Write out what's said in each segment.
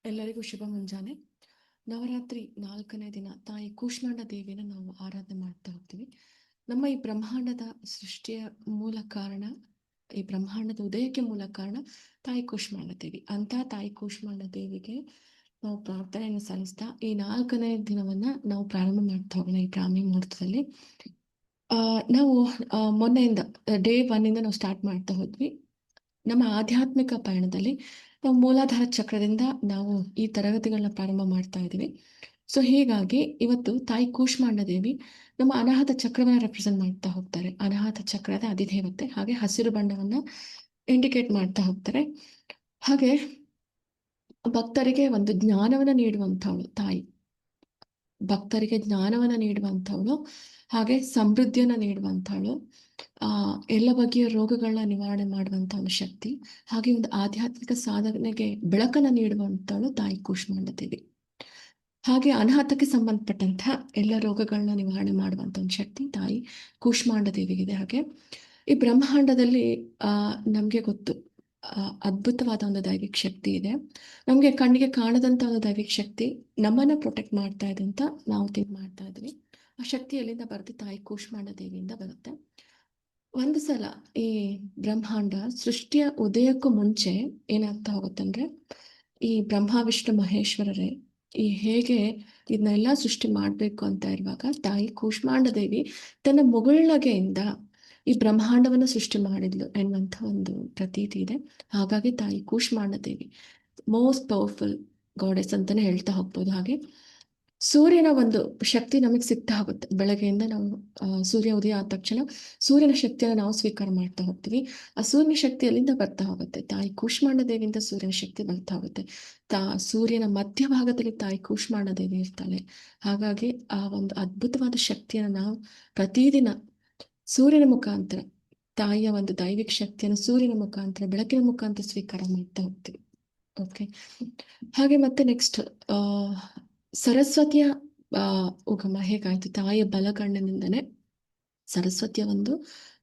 ಎಲ್ಲರಿಗೂ ಶುಭ ಮುಂಜಾನೆ. ನವರಾತ್ರಿ 4ನೇ ದಿನ ತಾಯಿ ಕೂಷ್ಮಾಂಡ ದೇವಿನ ನಾವು ಆರಾಧನೆ ಮಾಡ್ತಾ ಹೋಗ್ತೀವಿ. ನಮ್ಮ ಈ ಬ್ರಹ್ಮಾಂಡದ ಸೃಷ್ಟಿಯ ಮೂಲ ಕಾರಣ, ಈ ಬ್ರಹ್ಮಾಂಡದ ಉದಯಕ್ಕೆ ಮೂಲ ಕಾರಣ ತಾಯಿ ಕೂಷ್ಮಾಂಡ ದೇವಿ. ಅಂತ ತಾಯಿ ಕೂಷ್ಮಾಂಡ ದೇವಿಗೆ ನಾವು ಪ್ರಾರ್ಥನೆಯನ್ನು ಸಲ್ಲಿಸ್ತಾ ಈ 4ನೇ ದಿನವನ್ನ ನಾವು ಪ್ರಾರಂಭ ಮಾಡ್ತಾ ಹೋಗೋಣ. ಈ ಬ್ರಾಹ್ಮಿ ಮುಹೂರ್ತದಲ್ಲಿ ನಾವು ಮೊನ್ನೆಯಿಂದ ಡೇ 1 ನಾವು ಸ್ಟಾರ್ಟ್ ಮಾಡ್ತಾ ಹೋದ್ವಿ. ನಮ್ಮ ಆಧ್ಯಾತ್ಮಿಕ ಪಯಣದಲ್ಲಿ ನಾವು ಮೂಲಾಧಾರ ಚಕ್ರದಿಂದ ನಾವು ಈ ತರಗತಿಗಳನ್ನ ಪ್ರಾರಂಭ ಮಾಡ್ತಾ ಇದ್ದೀವಿ. ಸೊ ಹೀಗಾಗಿ ಇವತ್ತು ತಾಯಿ ಕೂಷ್ಮಾಂಡ ದೇವಿ ನಮ್ಮ ಅನಾಹತ ಚಕ್ರವನ್ನ ರೆಪ್ರೆಸೆಂಟ್ ಮಾಡ್ತಾ ಹೋಗ್ತಾರೆ. ಅನಾಹತ ಚಕ್ರದ ಅಧಿದೇವತೆ, ಹಾಗೆ ಹಸಿರು ಬಣ್ಣವನ್ನ ಇಂಡಿಕೇಟ್ ಮಾಡ್ತಾ ಹೋಗ್ತಾರೆ. ಹಾಗೆ ಭಕ್ತರಿಗೆ ಒಂದು ಜ್ಞಾನವನ್ನ ನೀಡುವಂಥವಳು ತಾಯಿ. ಭಕ್ತರಿಗೆ ಜ್ಞಾನವನ್ನ ನೀಡುವಂಥವಳು, ಹಾಗೆ ಸಮೃದ್ಧಿಯನ್ನ ನೀಡುವಂಥವಳು, ಎಲ್ಲ ಬಗೆಯ ರೋಗಗಳನ್ನ ನಿವಾರಣೆ ಮಾಡುವಂಥ ಒಂದು ಶಕ್ತಿ, ಹಾಗೆ ಒಂದು ಆಧ್ಯಾತ್ಮಿಕ ಸಾಧನೆಗೆ ಬೆಳಕನ್ನ ನೀಡುವಂಥವಳು ತಾಯಿ ಕೂಷ್ಮಾಂಡ ದೇವಿ. ಹಾಗೆ ಅನಾಹತಕ್ಕೆ ಸಂಬಂಧಪಟ್ಟಂತಹ ಎಲ್ಲ ರೋಗಗಳನ್ನ ನಿವಾರಣೆ ಮಾಡುವಂಥ ಒಂದು ಶಕ್ತಿ ತಾಯಿ ಕೂಷ್ಮಾಂಡ ದೇವಿಗಿದೆ. ಹಾಗೆ ಈ ಬ್ರಹ್ಮಾಂಡದಲ್ಲಿ ನಮಗೆ ಗೊತ್ತು, ಅದ್ಭುತವಾದ ಒಂದು ದೈವಿಕ ಶಕ್ತಿ ಇದೆ. ನಮಗೆ ಕಣ್ಣಿಗೆ ಕಾಣದಂತ ಒಂದು ದೈವಿಕ ಶಕ್ತಿ ನಮ್ಮನ್ನ ಪ್ರೊಟೆಕ್ಟ್ ಮಾಡ್ತಾ ಇದೆ ಅಂತ ನಾವು ಥಿಂಕ್ ಮಾಡ್ತಾ ಇದ್ವಿ. ಆ ಶಕ್ತಿ ಎಲ್ಲಿಂದ ಬರುತ್ತೆ? ತಾಯಿ ಕೂಷ್ಮಾಂಡ ದೇವಿಯಿಂದ ಬರುತ್ತೆ. ಒಂದು ಸಲ ಈ ಬ್ರಹ್ಮಾಂಡ ಸೃಷ್ಟಿಯ ಉದಯಕ್ಕೂ ಮುಂಚೆ ಏನಾಗ್ತಾ ಹೋಗುತ್ತಂದ್ರೆ, ಈ ಬ್ರಹ್ಮ ವಿಷ್ಣು ಮಹೇಶ್ವರರೇ ಈ ಹೇಗೆ ಇದನ್ನೆಲ್ಲ ಸೃಷ್ಟಿ ಮಾಡ್ಬೇಕು ಅಂತ ಇರುವಾಗ ತಾಯಿ ಕೂಷ್ಮಾಂಡ ದೇವಿ ತನ್ನ ಮುಗುಳ್ನಗೆಯಿಂದ ಈ ಬ್ರಹ್ಮಾಂಡವನ್ನು ಸೃಷ್ಟಿ ಮಾಡಿದ್ಲು ಎನ್ನುವಂಥ ಒಂದು ಪ್ರತೀತಿ ಇದೆ. ಹಾಗಾಗಿ ತಾಯಿ ಕೂಷ್ಮಾಂಡ ದೇವಿ ಮೋಸ್ಟ್ ಪವರ್ಫುಲ್ ಗಾಡೆಸ್ ಅಂತಾನೆ ಹೇಳ್ತಾ ಹೋಗ್ಬೋದು. ಹಾಗೆ ಸೂರ್ಯನ ಒಂದು ಶಕ್ತಿ ನಮಗೆ ಸಿಗ್ತಾ ಹೋಗುತ್ತೆ. ಬೆಳಗ್ಗೆಯಿಂದ ನಾವು ಸೂರ್ಯ ಉದಯ ಆದ ತಕ್ಷಣ ಸೂರ್ಯನ ಶಕ್ತಿಯನ್ನು ನಾವು ಸ್ವೀಕಾರ ಮಾಡ್ತಾ ಹೋಗ್ತೀವಿ. ಆ ಸೂರ್ಯನ ಶಕ್ತಿ ಎಲ್ಲಿಂದ ಬರ್ತಾ ಹೋಗುತ್ತೆ? ತಾಯಿ ಕೂಷ್ಮಾಂಡ ದೇವಿಯಿಂದ ಸೂರ್ಯನ ಶಕ್ತಿ ಬರ್ತಾ ಹೋಗುತ್ತೆ. ಸೂರ್ಯನ ಮಧ್ಯಭಾಗದಲ್ಲಿ ತಾಯಿ ಕೂಷ್ಮಾಂಡ ದೇವಿ ಇರ್ತಾಳೆ. ಹಾಗಾಗಿ ಆ ಒಂದು ಅದ್ಭುತವಾದ ಶಕ್ತಿಯನ್ನು ನಾವು ಪ್ರತಿದಿನ ಸೂರ್ಯನ ಮುಖಾಂತರ, ತಾಯಿಯ ಒಂದು ದೈವಿಕ ಶಕ್ತಿಯನ್ನು ಸೂರ್ಯನ ಮುಖಾಂತರ, ಬೆಳಕಿನ ಮುಖಾಂತರ ಸ್ವೀಕಾರ ಮಾಡ್ತಾ ಹೋಗ್ತೀವಿ. ಓಕೆ, ಹಾಗೆ ಮತ್ತೆ ನೆಕ್ಸ್ಟ್ ಸರಸ್ವತಿಯ ಉಗಮ ಹೇಗಾಯ್ತು? ತಾಯಿಯ ಬಲಗಣ್ಣಿನಿಂದನೇ ಸರಸ್ವತಿಯ ಒಂದು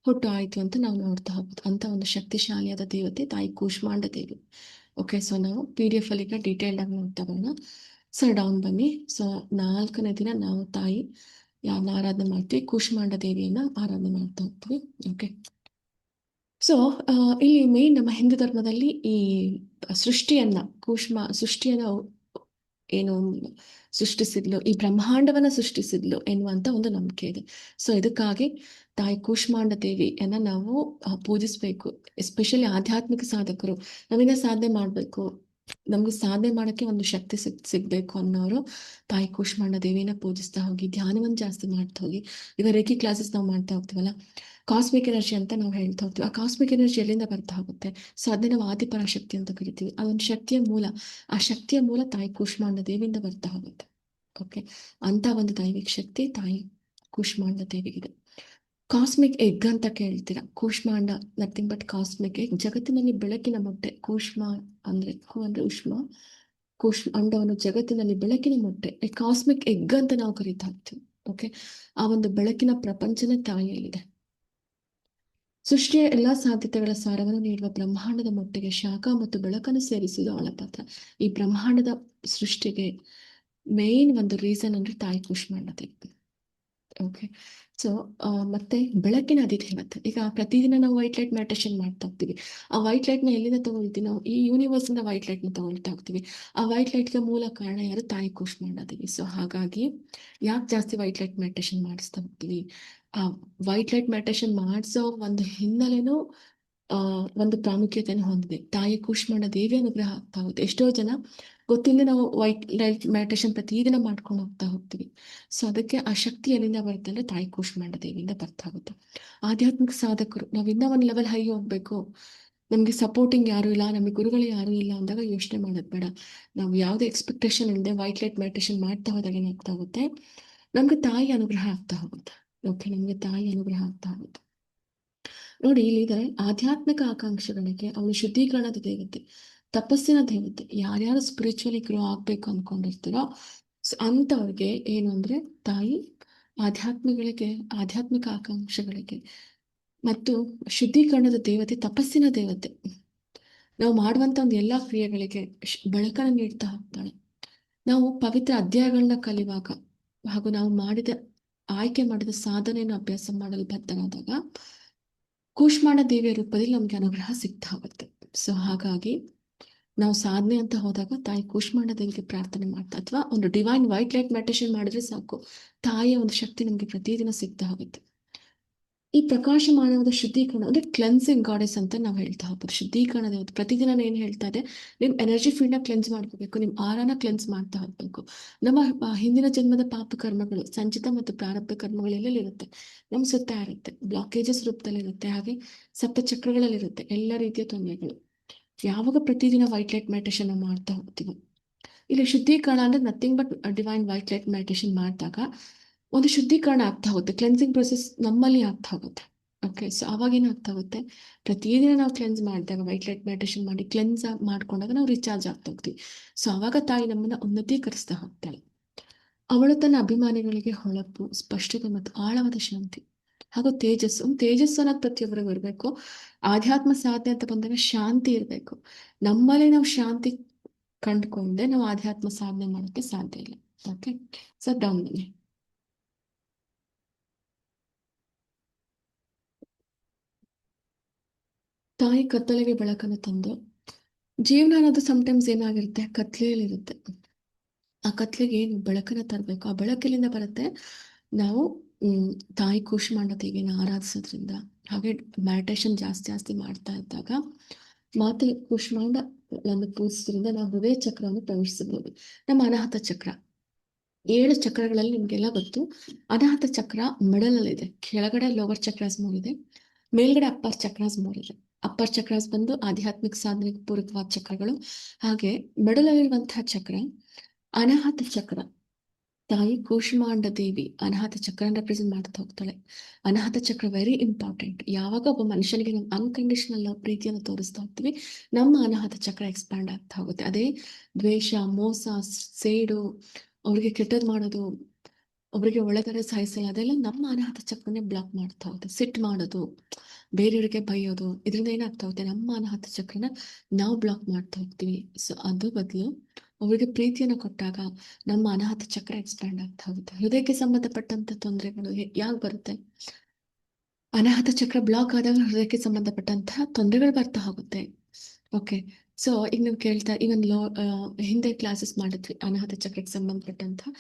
ಹುಟ್ಟು ಆಯ್ತು ಅಂತ ನಾವು ನೋಡ್ತಾ ಹೋಗ್ಬೋದು. ಅಂತ ಒಂದು ಶಕ್ತಿಶಾಲಿಯಾದ ದೇವತೆ ತಾಯಿ ಕೂಷ್ಮಾಂಡ ದೇವಿ. ಓಕೆ, ಸೊ ನಾವು PDF ಅಲ್ಲಿ ಈಗ ಡೀಟೇಲ್ಡ್ ಆಗಿ ನೋಡ್ತಾ ಬರೋಣ. ಸರ್ ಡೌನ್ ಬನ್ನಿ. ಸೊ 4ನೇ ದಿನ ನಾವು ತಾಯಿ ಯಾರನ್ನ ಆರಾಧನೆ ಮಾಡ್ತೀವಿ? ಕೂಷ್ಮಾಂಡ ದೇವಿಯನ್ನ ಆರಾಧನೆ ಮಾಡ್ತಾ ಹೋಗ್ತೀವಿ. ಓಕೆ, ಸೊ ಇಲ್ಲಿ ಮೇನ್ ನಮ್ಮ ಹಿಂದೂ ಧರ್ಮದಲ್ಲಿ ಈ ಸೃಷ್ಟಿಯನ್ನ ಏನು ಸೃಷ್ಟಿಸಿದ್ಲು, ಈ ಬ್ರಹ್ಮಾಂಡವನ್ನ ಸೃಷ್ಟಿಸಿದ್ಲು ಎನ್ನುವಂತ ಒಂದು ನಂಬಿಕೆ ಇದೆ. ಸೊ ಇದಕ್ಕಾಗಿ ತಾಯಿ ಕೂಷ್ಮಾಂಡ ದೇವಿಯನ್ನ ನಾವು ಪೂಜಿಸ್ಬೇಕು. ಎಸ್ಪೆಷಲಿ ಆಧ್ಯಾತ್ಮಿಕ ಸಾಧಕರು, ನಾವಿನ್ನ ಸಾಧನೆ ಮಾಡ್ಬೇಕು, ನಮ್ಗೆ ಸಾಧನೆ ಮಾಡಕ್ಕೆ ಒಂದು ಶಕ್ತಿ ಸಿಗ್ಬೇಕು ಅನ್ನೋರು ತಾಯಿ ಕೂಷ್ಮಾಂಡ ದೇವಿನ ಪೂಜಿಸ್ತಾ ಹೋಗಿ, ಧ್ಯಾನವನ್ನು ಜಾಸ್ತಿ ಮಾಡ್ತಾ ಹೋಗಿ. ಈಗ ರೇಖಿ ಕ್ಲಾಸಸ್ ನಾವು ಮಾಡ್ತಾ ಹೋಗ್ತೀವಲ್ಲ, ಕಾಸ್ಮಿಕ್ ಎನರ್ಜಿ ಅಂತ ನಾವು ಹೇಳ್ತಾ ಹೋಗ್ತೀವಿ. ಆ ಕಾಸ್ಮಿಕ್ ಎನರ್ಜಿ ಎಲ್ಲಿಂದ ಬರ್ತಾ ಹೋಗುತ್ತೆ? ಸೊ ಅದನ್ನ ನಾವು ಆದಿಪರಾಶಕ್ತಿ ಅಂತ ಕರಿತೀವಿ. ಅದೊಂದು ಶಕ್ತಿಯ ಮೂಲ. ಆ ಶಕ್ತಿಯ ಮೂಲ ತಾಯಿ ಕೂಷ್ಮಾಂಡ ದೇವಿಯಿಂದ ಬರ್ತಾ ಹೋಗುತ್ತೆ. ಓಕೆ, ಅಂತ ಒಂದು ದೈವಿಕ ಶಕ್ತಿ ತಾಯಿ ಕೂಷ್ಮಾಂಡ ದೇವಿಗಿದೆ. ಕಾಸ್ಮಿಕ್ ಎಗ್ ಅಂತ ಕೇಳ್ತೀರಾ? Kushmanda nothing but cosmic egg, ಜಗತ್ತಿನಲ್ಲಿ ಬೆಳಕಿನ ಮೊಟ್ಟೆ. ಕೂಷ್ಮ ಅಂದ್ರೆ ಕು ಅಂದ್ರೆ ಉಷ್ಮ, ಅಂಡವನ್ನು ಜಗತ್ತಿನಲ್ಲಿ ಬೆಳಕಿನ ಮೊಟ್ಟೆ, ಕಾಸ್ಮಿಕ್ ಎಗ್ ಅಂತ ನಾವು ಕರಿತಾ ಇರ್ತೀವಿ. ಓಕೆ, ಆ ಒಂದು ಬೆಳಕಿನ ಪ್ರಪಂಚನೇ ತಾಯಿಯಲ್ಲಿದೆ. ಸೃಷ್ಟಿಯ ಎಲ್ಲಾ ಸಾಧ್ಯತೆಗಳ ಸಾರವನ್ನು ನೀಡುವ ಬ್ರಹ್ಮಾಂಡದ ಮೊಟ್ಟೆಗೆ ಶಾಖ ಮತ್ತು ಬೆಳಕನ್ನು ಸೇರಿಸುವುದು ಅವಳ ಪಾತ್ರ. ಈ ಬ್ರಹ್ಮಾಂಡದ ಸೃಷ್ಟಿಗೆ ಮೇನ್ ಒಂದು ರೀಸನ್ ಅಂದ್ರೆ ತಾಯಿ ಕೂಷ್ಮಾಂಡ ದೇವಿ. ಓಕೆ, ಸೊ ಮತ್ತೆ ಬೆಳಕಿನ ಅಧಿದೇವತೆ. ಈಗ ಪ್ರತಿದಿನ ನಾವು ವೈಟ್ ಲೈಟ್ ಮೆಡಿಟೇಷನ್ ಮಾಡ್ತಾ ಹೋಗ್ತೀವಿ. ಆ ವೈಟ್ ಲೈಟ್ ನ ಎಲ್ಲಿಂದ ತಗೊಳ್ತೀವಿ? ನಾವು ಈ ಯೂನಿವರ್ಸ್ ಇಂದ ವೈಟ್ ಲೈಟ್ ನ ತಗೊಳ್ತಾ ಹೋಗ್ತೀವಿ. ಆ ವೈಟ್ ಲೈಟ್ ಗೆ ಮೂಲ ಕಾರಣ ಯಾರು? ತಾಯಿ ಕೂಷ್ಮಾಂಡ ದೇವಿ. ಸೊ ಹಾಗಾಗಿ ಯಾಕೆ ಜಾಸ್ತಿ ವೈಟ್ ಲೈಟ್ ಮೆಡಿಟೇಷನ್ ಮಾಡಿಸ್ತಾ ಹೋಗ್ತೀವಿ? ಆ ವೈಟ್ ಲೈಟ್ ಮೆಡಿಟೇಷನ್ ಮಾಡಿಸೋ ಒಂದು ಹಿನ್ನೆಲೆನೂ ಒಂದು ಪ್ರಾಮುಖ್ಯತೆಯನ್ನು ಹೊಂದಿದೆ. ತಾಯಿ ಕೂಷ್ಮಾಂಡ ದೇವಿ ಅನುಗ್ರಹ ಆಗ್ತಾ ಹೋಗುತ್ತೆ. ಎಷ್ಟೋ ಜನ ಗೊತ್ತಿಲ್ಲದೆ ನಾವು ವೈಟ್ ಲೈಟ್ ಮೆಡಿಟೇಷನ್ ಪ್ರತಿದಿನ ಮಾಡ್ಕೊಂಡು ಹೋಗ್ತೀವಿ. ಸೊ ಅದಕ್ಕೆ ಆ ಶಕ್ತಿ ಎಲ್ಲಿಂದ ಬರುತ್ತೆ ಅಂದ್ರೆ ತಾಯಿ ಕೂಷ್ಮಾಂಡ ದೇವಿಯಿಂದ ಬರ್ತಾ ಹೋಗುತ್ತೆ. ಆಧ್ಯಾತ್ಮಿಕ ಸಾಧಕರು, ನಾವು ಇನ್ನೂ ಒಂದು ಲೆವೆಲ್ ಹೈ ಹೋಗ್ಬೇಕು, ನಮ್ಗೆ ಸಪೋರ್ಟಿಂಗ್ ಯಾರು ಇಲ್ಲ, ನಮಗೆ ಗುರುಗಳು ಯಾರು ಇಲ್ಲ ಅಂದಾಗ ಯೋಚನೆ ಮಾಡೋದು ಬೇಡ. ನಾವು ಯಾವುದೇ ಎಕ್ಸ್ಪೆಕ್ಟೇಷನ್ ಇಲ್ಲದೆ ವೈಟ್ ಲೈಟ್ ಮೆಡಿಟೇಷನ್ ಮಾಡ್ತಾ ಹೋದಾಗ ಏನಾಗ್ತಾ ಹೋಗುತ್ತೆ? ನಮ್ಗೆ ತಾಯಿ ಅನುಗ್ರಹ ಆಗ್ತಾ ಹೋಗುತ್ತೆ. ಓಕೆ, ನಮ್ಗೆ ತಾಯಿ ಅನುಗ್ರಹ ಆಗ್ತಾ ಹೋಗುತ್ತೆ. ನೋಡಿ, ಇಲ್ಲಿದ್ದಾರೆ ಆಧ್ಯಾತ್ಮಿಕ ಆಕಾಂಕ್ಷೆಗಳಿಗೆ ಅವಳು ಶುದ್ಧೀಕರಣದ ದೇವತೆ, ತಪಸ್ಸಿನ ದೇವತೆ. ಯಾರ್ಯಾರು ಸ್ಪಿರಿಚುವಲಿ ಗ್ರೋ ಆಗ್ಬೇಕು ಅನ್ಕೊಂಡಿರ್ತಾರೋ ಅಂತವ್ರಿಗೆ ಏನು ಅಂದ್ರೆ ತಾಯಿ ಆಧ್ಯಾತ್ಮಿಕ ಆಕಾಂಕ್ಷೆಗಳಿಗೆ ಮತ್ತು ಶುದ್ಧೀಕರಣದ ದೇವತೆ, ತಪಸ್ಸಿನ ದೇವತೆ. ನಾವು ಮಾಡುವಂತ ಒಂದು ಎಲ್ಲಾ ಕ್ರಿಯೆಗಳಿಗೆ ಬೆಳಕನ್ನು ನೀಡ್ತಾ ಹೋಗ್ತಾಳೆ. ನಾವು ಪವಿತ್ರ ಅಧ್ಯಾಯಗಳನ್ನ ಕಲಿಯುವಾಗ ಹಾಗೂ ನಾವು ಆಯ್ಕೆ ಮಾಡಿದ ಸಾಧನೆಯನ್ನು ಅಭ್ಯಾಸ ಮಾಡಲು ಬದ್ಧರಾದಾಗ ಕೂಷ್ಮಾಂಡ ದೇವಿಯ ರೂಪದಲ್ಲಿ ನಮ್ಗೆ ಅನುಗ್ರಹ ಸಿಗ್ತಾ ಹೋಗುತ್ತೆ. ಸೊ ಹಾಗಾಗಿ ನಾವು ಸಾಧನೆ ಅಂತ ಹೋದಾಗ ತಾಯಿ ಕೂಷ್ಮಾಂಡ ದೇವಿಗೆ ಪ್ರಾರ್ಥನೆ ಮಾಡ್ತಾ ಅಥವಾ ಒಂದು ಡಿವೈನ್ ವೈಟ್ ಲೈಟ್ ಮೆಡಿಟೇಷನ್ ಮಾಡಿದ್ರೆ ಸಾಕು, ತಾಯಿಯ ಒಂದು ಶಕ್ತಿ ನಮ್ಗೆ ಪ್ರತಿದಿನ ಸಿಗ್ತಾ ಹೋಗುತ್ತೆ. ಈ ಪ್ರಕಾಶಮಾನವಾದ ಶುದ್ಧೀಕರಣ ಅಂದ್ರೆ ಕ್ಲೆನ್ಸಿಂಗ್ ಗಾಡೆಸ್ ಅಂತ ನಾವು ಹೇಳ್ತಾ ಹೋಗ್ಬೋದು. ಶುದ್ಧೀಕರಣ ದೇವತೆ ಪ್ರತಿದಿನ ಏನ್ ಹೇಳ್ತಾ ಇದೆ, ನಿಮ್ ಎನರ್ಜಿ ಫೀಲ್ಡ್ ನ ಕ್ಲೆನ್ಸ್ ಮಾಡ್ಕೋಬೇಕು, ನಿಮ್ ಆರಾನ ಕ್ಲೆನ್ಸ್ ಮಾಡ್ತಾ ಹೋಗ್ಬೇಕು. ನಮ್ಮ ಹಿಂದಿನ ಜನ್ಮದ ಪಾಪ ಕರ್ಮಗಳು, ಸಂಚಿತ ಮತ್ತು ಪ್ರಾರಬ್ಧ ಕರ್ಮಗಳು ಎಲ್ಲೆಲ್ಲಿ ಇರುತ್ತೆ, ನಮ್ ಸುತ್ತ ಇರುತ್ತೆ, ಬ್ಲಾಕೇಜಸ್ ರೂಪದಲ್ಲಿ ಇರುತ್ತೆ, ಹಾಗೆ ಸಪ್ತ ಚಕ್ರಗಳಲ್ಲಿ ಇರುತ್ತೆ, ಎಲ್ಲ ರೀತಿಯ ತೊಂದರೆಗಳು. ಯಾವಾಗ ಪ್ರತಿದಿನ ವೈಟ್ ಲೈಟ್ ಮೆಡಿಟೇಷನ್ ಮಾಡ್ತಾ ಹೋಗ್ತೀವಿ, ಇಲ್ಲಿ ಶುದ್ಧೀಕರಣ ಅಂದ್ರೆ nothing but divine white light meditation ಮಾಡಿದಾಗ ಒಂದು ಶುದ್ಧೀಕರಣ ಆಗ್ತಾ ಹೋಗುತ್ತೆ, ಕ್ಲೆನ್ಸಿಂಗ್ ಪ್ರೊಸೆಸ್ ನಮ್ಮಲ್ಲಿ ಆಗ್ತಾ ಹೋಗುತ್ತೆ. ಓಕೆ, ಸೊ ಅವಾಗ ಏನಾಗ್ತಾ ಹೋಗುತ್ತೆ, ಪ್ರತಿದಿನ ನಾವು ಕ್ಲೆನ್ಸ್ ಮಾಡಿದಾಗ ವೈಟ್ ಲೈಟ್ ಮೆಡಿಟೇಷನ್ ಮಾಡಿ ಕ್ಲೆನ್ಸ್ ಮಾಡ್ಕೊಂಡಾಗ ನಾವು ರಿಚಾರ್ಜ್ ಆಗ್ತಾ ಹೋಗ್ತೀವಿ. ಸೊ ಅವಾಗ ತಾಯಿ ನಮ್ಮನ್ನ ಉನ್ನತೀಕರಿಸ್ತಾ ಹೋಗ್ತಾಳೆ. ಅವಳು ತನ್ನ ಅಭಿಮಾನಿಗಳಿಗೆ ಹೊಳಪು, ಸ್ಪಷ್ಟತೆ ಮತ್ತು ಆಳವಾದ ಶಾಂತಿ ಹಾಗೂ ತೇಜಸ್ಸು. ತೇಜಸ್ಸು ಅನ್ನೋದು ಪ್ರತಿಯೊಬ್ಬರಿಗೂ ಇರಬೇಕು. ಆಧ್ಯಾತ್ಮ ಸಾಧನೆ ಅಂತ ಬಂದಾಗ ಶಾಂತಿ ಇರಬೇಕು. ನಮ್ಮಲ್ಲಿ ನಾವು ಶಾಂತಿ ಕಂಡುಕೊಂಡೆ ನಾವು ಆಧ್ಯಾತ್ಮ ಸಾಧನೆ ಮಾಡೋಕ್ಕೆ ಸಾಧ್ಯ ಇಲ್ಲ. ಓಕೆ, ಸೊ ಡೌನ್ ಬನ್ನಿ. ತಾಯಿ ಕತ್ತಲೆಗೆ ಬೆಳಕನ್ನು ತಂದು, ಜೀವನ ಅನ್ನೋದು ಸಮಟೈಮ್ಸ್ ಏನಾಗಿರುತ್ತೆ, ಕತ್ಲೆಯಲ್ಲಿರುತ್ತೆ. ಆ ಕತ್ಲೆಗೆ ಏನು ಬೆಳಕನ್ನ ತರಬೇಕು, ಆ ಬೆಳಕಿನಿಂದ ಬರುತ್ತೆ. ನಾವು ತಾಯಿ ಕೂಷ್ಮಾಂಡ ದೇವಿನ ಆರಾಧಿಸೋದ್ರಿಂದ ಹಾಗೆ ಮೆಡಿಟೇಷನ್ ಜಾಸ್ತಿ ಜಾಸ್ತಿ ಮಾಡ್ತಾ ಇದ್ದಾಗ ಮಾತೆ ಕೂಷ್ಮಾಂಡ ಪೂಜಿಸೋದ್ರಿಂದ ನಾವು ಹೃದಯ ಚಕ್ರವನ್ನು ಪ್ರವೇಶಿಸಬಹುದು. ನಮ್ಮ ಅನಾಹತ ಚಕ್ರ 7 ಚಕ್ರಗಳಲ್ಲಿ ನಿಮ್ಗೆಲ್ಲ ಗೊತ್ತು. ಅನಾಹತ ಚಕ್ರ ಮಿಡಲಲ್ಲಿದೆ, ಕೆಳಗಡೆ ಲೋವರ್ ಚಕ್ರಾಸ್ 3 ಇದೆ, ಮೇಲ್ಗಡೆ ಅಪ್ಪರ್ ಚಕ್ರಾಸ್ 3 ಇದೆ. ಅಪ್ಪರ್ ಚಕ್ರಾಸ್ ಬಂದು ಆಧ್ಯಾತ್ಮಿಕ ಸಾಧನೆಗೆ ಪೂರಕವಾದ ಚಕ್ರಗಳು. ಹಾಗೆ ಮಿಡಲಲ್ಲಿರುವಂತಹ ಚಕ್ರ ಅನಾಹತ ಚಕ್ರ. ತಾಯಿ ಕೂಷ್ಮಾಂಡ ದೇವಿ ಅನಾಹತ ಚಕ್ರನ ರೆಪ್ರೆಸೆಂಟ್ ಮಾಡ್ತಾ ಹೋಗ್ತಾಳೆ. ಅನಾಹತ ಚಕ್ರ ವೆರಿ ಇಂಪಾರ್ಟೆಂಟ್. ಯಾವಾಗ ಒಬ್ಬ ಮನುಷ್ಯನಿಗೆ ನಾವು ಅನ್ಕಂಡೀಷನಲ್ ಲವ್ ಪ್ರೀತಿಯನ್ನು ತೋರಿಸ್ತಾ ಹೋಗ್ತೀವಿ, ನಮ್ಮ ಅನಾಹತ ಚಕ್ರ ಎಕ್ಸ್ಪ್ಯಾಂಡ್ ಆಗ್ತಾ ಹೋಗುತ್ತೆ. ಅದೇ ದ್ವೇಷ, ಮೋಸ, ಸೇಡು, ಅವ್ರಿಗೆ ಕೆಟ್ಟದ್ ಮಾಡೋದು, ಒಬ್ಬರಿಗೆ ಒಳ್ಳೆದರೆ ಸಾಯಿಸಲ್ಲ, ಅದೆಲ್ಲ ನಮ್ಮ ಅನಾಹತ ಚಕ್ರನೇ ಬ್ಲಾಕ್ ಮಾಡ್ತಾ ಹೋಗುತ್ತೆ. ಸಿಟ್ ಮಾಡೋದು, ಬೇರೆಯವರಿಗೆ ಬೈಯೋದು, ಇದರಿಂದ ಏನಾಗ್ತಾ ಹೋಗುತ್ತೆ, ನಮ್ಮ ಅನಾಹತ ಚಕ್ರನ ನಾವು ಬ್ಲಾಕ್ ಮಾಡ್ತಾ ಹೋಗ್ತೀವಿ. ಸೊ ಅದು ಬದಲು ಅವರಿಗೆ ಪ್ರೀತಿಯನ್ನು ಕೊಟ್ಟಾಗ ನಮ್ಮ ಅನಾಹತ ಚಕ್ರ ಎಕ್ಸ್ಪ್ಯಾಂಡ್ ಆಗ್ತಾ ಹೋಗುತ್ತೆ. ಹೃದಯಕ್ಕೆ ಸಂಬಂಧಪಟ್ಟಂತ ತೊಂದರೆಗಳು ಯಾಕೆ ಬರುತ್ತೆ, ಅನಾಹತ ಚಕ್ರ ಬ್ಲಾಕ್ ಆದಾಗ ಹೃದಯಕ್ಕೆ ಸಂಬಂಧಪಟ್ಟಂತಹ ತೊಂದರೆಗಳು ಬರ್ತಾ ಹೋಗುತ್ತೆ. ಓಕೆ, ಸೊ ಈಗ ನೀವು ಕೇಳ್ತಾ ಇವನ್ ಹಿಂದೆ ಕ್ಲಾಸಸ್ ಮಾಡಿದ್ವಿ ಅನಾಹತ ಚಕ್ರಕ್ಕೆ ಸಂಬಂಧಪಟ್ಟಂತಹ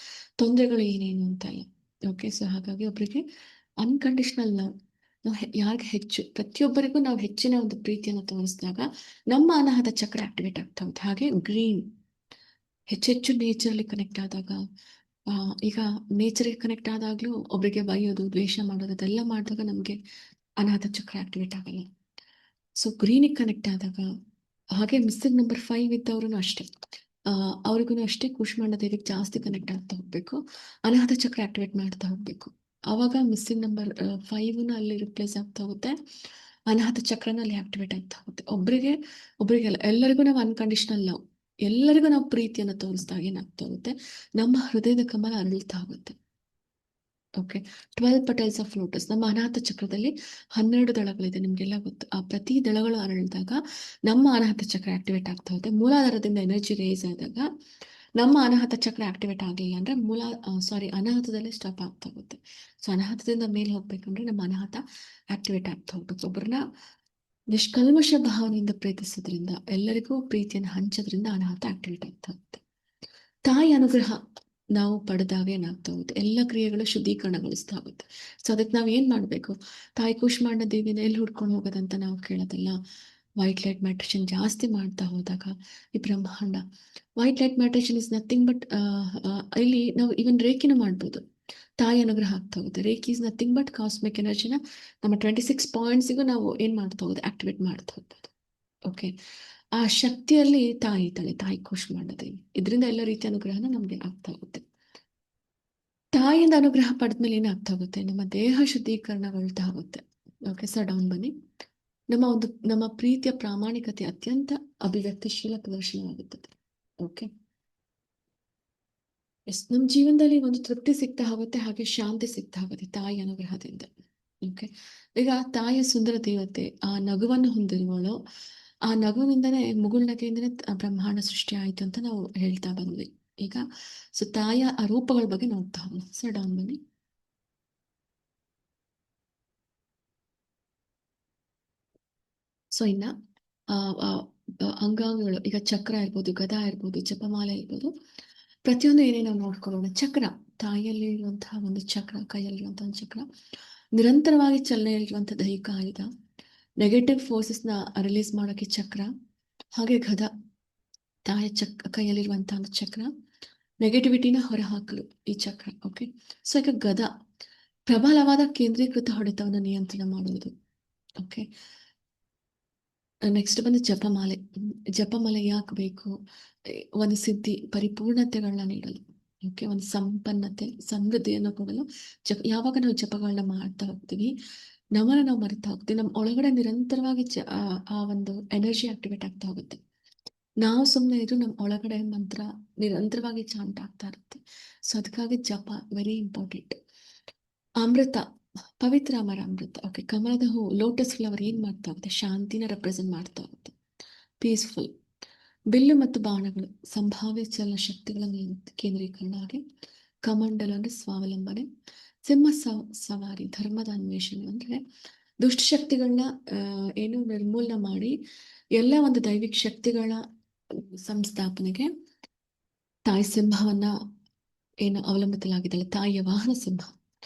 ತೊಂದರೆಗಳು ಏನೇನು ಅಂತ ಎಲ್ಲ. ಓಕೆ, ಸೊ ಹಾಗಾಗಿ ಒಬ್ಬರಿಗೆ ಅನ್ಕಂಡೀಷನಲ್ ಲವ್, ನಾವು ಯಾರಿಗೆ ಹೆಚ್ಚು, ಪ್ರತಿಯೊಬ್ಬರಿಗೂ ನಾವು ಹೆಚ್ಚಿನ ಒಂದು ಪ್ರೀತಿಯನ್ನು ತೋರಿಸಿದಾಗ ನಮ್ಮ ಅನಾಹತ ಚಕ್ರ ಆಕ್ಟಿವೇಟ್ ಆಗ್ತಾ ಹೋಗುತ್ತೆ. ಹಾಗೆ ಗ್ರೀನ್, ಹೆಚ್ಚೆಚ್ಚು ನೇಚರ್ಲಿ ಕನೆಕ್ಟ್ ಆದಾಗ, ಈಗ ನೇಚರ್ಗೆ ಕನೆಕ್ಟ್ ಆದಾಗ್ಲೂ ಒಬ್ಬರಿಗೆ ಬೈಯೋದು, ದ್ವೇಷ ಮಾಡೋದು ಅದೆಲ್ಲ ಮಾಡಿದಾಗ ನಮಗೆ ಅನಾಹತ ಚಕ್ರ ಆಕ್ಟಿವೇಟ್ ಆಗಲ್ಲ. ಸೊ ಗ್ರೀನಿಗೆ ಕನೆಕ್ಟ್ ಆದಾಗ, ಹಾಗೆ ಮಿಸ್ಸಿಂಗ್ ನಂಬರ್ 5 ಇದ್ದವ್ರು ಅಷ್ಟೇ, ಅವ್ರಿಗೂ ಅಷ್ಟೇ ಕೂಷ್ಮಾಂಡ ದೇವಿಗೆ ಜಾಸ್ತಿ ಕನೆಕ್ಟ್ ಆಗ್ತಾ ಹೋಗ್ಬೇಕು, ಅನಾಹತ ಚಕ್ರ ಆಕ್ಟಿವೇಟ್ ಮಾಡ್ತಾ ಹೋಗ್ಬೇಕು. ಆವಾಗ ಮಿಸ್ಸಿಂಗ್ ನಂಬರ್ 5ನ ಅಲ್ಲಿ ರಿಪ್ಲೇಸ್ ಆಗ್ತಾ ಹೋಗುತ್ತೆ, ಅನಾಹತ ಚಕ್ರನ ಅಲ್ಲಿ ಆಕ್ಟಿವೇಟ್ ಆಗ್ತಾ ಹೋಗುತ್ತೆ. ಒಬ್ರಿಗೆಲ್ಲ ಎಲ್ಲರಿಗೂ ನಾವು ಅನ್ಕಂಡೀಷನಲ್ ಲವ್, ಎಲ್ಲರಿಗೂ ನಾವು ಪ್ರೀತಿಯನ್ನು ತೋರಿಸಿದಾಗ ಏನಾಗ್ತಾ ಹೋಗುತ್ತೆ, ನಮ್ಮ ಹೃದಯದ ಕಮಲ ಅರಳ್ತಾ ಹೋಗುತ್ತೆ. ಓಕೆ, 12 ಪಟಲ್ಸ್ ಆಫ್ ಲೋಟಸ್ ನಮ್ಮ ಅನಾಹತ ಚಕ್ರದಲ್ಲಿ 12 ದಳಗಳಿದೆ, ನಿಮ್ಗೆಲ್ಲ ಗೊತ್ತು. ಆ ಪ್ರತಿ ದಳಗಳು ಅರಳಿದಾಗ ನಮ್ಮ ಅನಾಹತ ಚಕ್ರ ಆಕ್ಟಿವೇಟ್ ಆಗ್ತಾ ಹೋಗುತ್ತೆ. ಮೂಲಾಧಾರದಿಂದ ಎನರ್ಜಿ ರೇಸ್ ಆದಾಗ ನಮ್ಮ ಅನಾಹತ ಚಕ್ರ ಆಕ್ಟಿವೇಟ್ ಆಗಲಿಲ್ಲ ಅಂದ್ರೆ ಅನಾಹತದಲ್ಲೇ ಸ್ಟಾಪ್ ಆಗ್ತಾ ಹೋಗುತ್ತೆ. ಸೊ ಅನಾಹತದಿಂದ ಮೇಲೆ ಹೋಗ್ಬೇಕಂದ್ರೆ ನಮ್ಮ ಅನಾಹತ ಆಕ್ಟಿವೇಟ್ ಆಗ್ತಾ ಹೋಗ್ಬೇಕು. ಒಬ್ಬರನ್ನ ನಿಷ್ಕಲ್ಮಶ ಭಾವನೆಯಿಂದ ಪ್ರೀತಿಸೋದ್ರಿಂದ, ಎಲ್ಲರಿಗೂ ಪ್ರೀತಿಯನ್ನು ಹಂಚೋದ್ರಿಂದ ಅನಾಹತ ಆಕ್ಟಿವೇಟ್ ಆಗ್ತಾ ಹೋಗುತ್ತೆ. ತಾಯಿ ಅನುಗ್ರಹ ನಾವು ಪಡೆದಾಗ ಏನಾಗ್ತಾ ಹೋಗುತ್ತೆ, ಎಲ್ಲ ಕ್ರಿಯೆಗಳು ಶುದ್ಧೀಕರಣಗೊಳಿಸ್ತಾ ಹೋಗುತ್ತೆ. ಸೊ ಅದಕ್ಕೆ ನಾವು ಏನ್ ಮಾಡ್ಬೇಕು, ತಾಯಿ ಕೂಷ್ಮಾಂಡ ದೇವಿನ ಎಲ್ಲಿ ಹುಡ್ಕೊಂಡು ಹೋಗೋದಂತ ನಾವು ಕೇಳೋದಿಲ್ಲ. ವೈಟ್ ಲೈಟ್ ಮೆಡಿಟೇಷನ್ ಜಾಸ್ತಿ ಮಾಡ್ತಾ ಹೋದಾಗ ಈ ಬ್ರಹ್ಮಾಂಡ, white light meditation is nothing but, ಇಲ್ಲಿ ನಾವು ಇವನ್ ರೇಖಿನೂ ಮಾಡ್ಬೋದು. ತಾಯಿ ಅನುಗ್ರಹ ಆಗ್ತಾ ಹೋಗುತ್ತೆ. Reiki is nothing but cosmic ಎನರ್ಜಿನ ನಮ್ಮ 26 ಪಾಯಿಂಟ್ಸಿಗೂ ನಾವು ಏನ್ ಮಾಡ್ತಾ ಹೋಗೋದು, ಆಕ್ಟಿವೇಟ್ ಮಾಡ್ತಾ ಹೋಗ್ಬೋದು. ಓಕೆ, ಆ ಶಕ್ತಿಯಲ್ಲಿ ತಾಯಿ ಇದ್ದಾಳೆ, ತಾಯಿ ಕೂಷ್ಮಾಂಡ ದೇವಿ. ಇದರಿಂದ ಎಲ್ಲ ರೀತಿಯ ಅನುಗ್ರಹನ ನಮ್ಗೆ ಆಗ್ತಾ ಹೋಗುತ್ತೆ. ತಾಯಿಯಿಂದ ಅನುಗ್ರಹ ಪಡೆದ್ಮೇಲೆ ಏನಾಗ್ತಾ ಹೋಗುತ್ತೆ, ನಮ್ಮ ದೇಹ ಶುದ್ಧೀಕರಣಗೊಳ್ತಾ ಹೋಗುತ್ತೆ. ಓಕೆ, ಸೊ ಡೌನ್ ಬನ್ನಿ. ನಮ್ಮ ಪ್ರೀತಿಯ ಪ್ರಾಮಾಣಿಕತೆ ಅತ್ಯಂತ ಅಭಿವ್ಯಕ್ತಿಶೀಲ ಪ್ರದರ್ಶನವಾಗುತ್ತದೆ. ಓಕೆ, ಎಸ್, ನಮ್ಮ ಜೀವನದಲ್ಲಿ ಒಂದು ತೃಪ್ತಿ ಸಿಗ್ತಾ ಹೋಗುತ್ತೆ, ಹಾಗೆ ಶಾಂತಿ ಸಿಗ್ತಾ ಹೋಗುತ್ತೆ ತಾಯಿ ಅನುಗ್ರಹದಿಂದ. ಓಕೆ, ಈಗ ತಾಯಿಯ ಸುಂದರ ದೇವತೆ, ಆ ನಗುವನ್ನು ಹೊಂದಿರುವವಳು, ಆ ನಗುವಿನಿಂದನೇ ಮುಗುಳ್ನಗೆಯಿಂದನೇ ಬ್ರಹ್ಮಾಂಡ ಸೃಷ್ಟಿ ಆಯ್ತು ಅಂತ ನಾವು ಹೇಳ್ತಾ ಬಂದ್ವಿ. ಈಗ ಸೊ ತಾಯಿಯ ಆ ರೂಪಗಳ ಬಗ್ಗೆ ನೋಡ್ತಾ ಹೋಗೋಣ. ಸೊ ಡೌನ್ ಬನ್ನಿ. ಸೊ ಇನ್ನ ಆ, ಆ, ಅಂಗಾಂಗಗಳು, ಈಗ ಚಕ್ರ ಇರ್ಬೋದು, ಗದಾ ಇರ್ಬೋದು, ಜಪಮಾಲೆ ಇರ್ಬೋದು, ಪ್ರತಿಯೊಂದು ಏನೇ ನಾವು ನೋಡ್ಕೊಳ್ಳೋಣ. ಚಕ್ರ, ತಾಯಿಯಲ್ಲಿ ಇರುವಂತಹ ಒಂದು ಚಕ್ರ, ಕೈಯಲ್ಲಿರುವಂತಹ ಒಂದು ಚಕ್ರ, ನಿರಂತರವಾಗಿ ಚಲನೆಯಲ್ಲಿರುವಂತಹ ದೈಹಿಕ ಆಯುಧ, ನೆಗೆಟಿವ್ ಫೋರ್ಸಸ್ನ ರಿಲೀಸ್ ಮಾಡೋಕ್ಕೆ ಚಕ್ರ. ಹಾಗೆ ಗದ, ತಾಯಿಯ ಕೈಯಲ್ಲಿರುವಂತಹ ಒಂದು ಚಕ್ರ, ನೆಗೆಟಿವಿಟಿನ ಹೊರಹಾಕಲು ಈ ಚಕ್ರ. ಓಕೆ, ಸೊ ಈಗ ಗದ ಪ್ರಬಲವಾದ ಕೇಂದ್ರೀಕೃತ ಹೊಡೆತವನ್ನು ನಿಯಂತ್ರಣ ಮಾಡುವುದು. ಓಕೆ, ನೆಕ್ಸ್ಟ್ ಬಂದು ಜಪಮಾಲೆ. ಜಪಮಾಲೆ ಯಾಕೆ ಬೇಕು? ಒಂದು ಸಿದ್ಧಿ, ಪರಿಪೂರ್ಣತೆಗಳನ್ನ ನೀಡಲು. ಓಕೆ, ಒಂದು ಸಂಪನ್ನತೆ, ಸಮೃದ್ಧಿಯನ್ನು ಕೊಡಲು ಯಾವಾಗ ನಾವು ಜಪಗಳನ್ನ ಮಾಡ್ತಾ ಹೋಗ್ತೀವಿ, ನಮ್ಮನ್ನ ನಾವು ಮರಿತಾ ಹೋಗ್ತೀವಿ, ನಮ್ಮ ಒಳಗಡೆ ನಿರಂತರವಾಗಿ ಆ ಒಂದು ಎನರ್ಜಿ ಆಕ್ಟಿವೇಟ್ ಆಗ್ತಾ ಹೋಗುತ್ತೆ. ನಾವು ಸುಮ್ಮನೆ ಇದ್ರು ನಮ್ಮ ಒಳಗಡೆ ಮಂತ್ರ ನಿರಂತರವಾಗಿ ಚಾಂಟ್ ಆಗ್ತಾ ಇರುತ್ತೆ. ಸೊ ಅದಕ್ಕಾಗಿ ಜಪ ವೆರಿ ಇಂಪಾರ್ಟೆಂಟ್. ಅಮೃತ, ಪವಿತ್ರ ಅಮರ ಅಮೃತ. ಓಕೆ, ಕಮಲದ ಹೂ, ಲೋಟಸ್ ಫ್ಲವರ್ ಏನ್ ಮಾಡ್ತಾ ಹೋಗುತ್ತೆ? ಶಾಂತಿನ ರೆಪ್ರೆಸೆಂಟ್ ಮಾಡ್ತಾ ಹೋಗುತ್ತೆ, ಪೀಸ್ಫುಲ್. ಬಿಲ್ಲು ಮತ್ತು ಬಾಣಗಳು ಸಂಭಾವ್ಯ ಚಲನ ಶಕ್ತಿಗಳನ್ನು ಕೇಂದ್ರೀಕರಣ. ಹಾಗೆ ಕಮಂಡಲ ಅಂದ್ರೆ ಸ್ವಾವಲಂಬನೆ. ಸಿಂಹ ಸವಾರಿ, ಧರ್ಮದ ಅನ್ವೇಷಣೆ, ಅಂದ್ರೆ ದುಷ್ಟಶಕ್ತಿಗಳನ್ನ ಏನು ನಿರ್ಮೂಲನ ಮಾಡಿ ಎಲ್ಲ ಒಂದು ದೈವಿಕ ಶಕ್ತಿಗಳ ಸಂಸ್ಥಾಪನೆಗೆ ತಾಯಿ ಸಿಂಹವನ್ನ ಏನು ಅವಲಂಬಿತಲಾಗಿದ್ದಾಳೆ. ತಾಯಿಯ ವಾಹನ ಸಿಂಹ.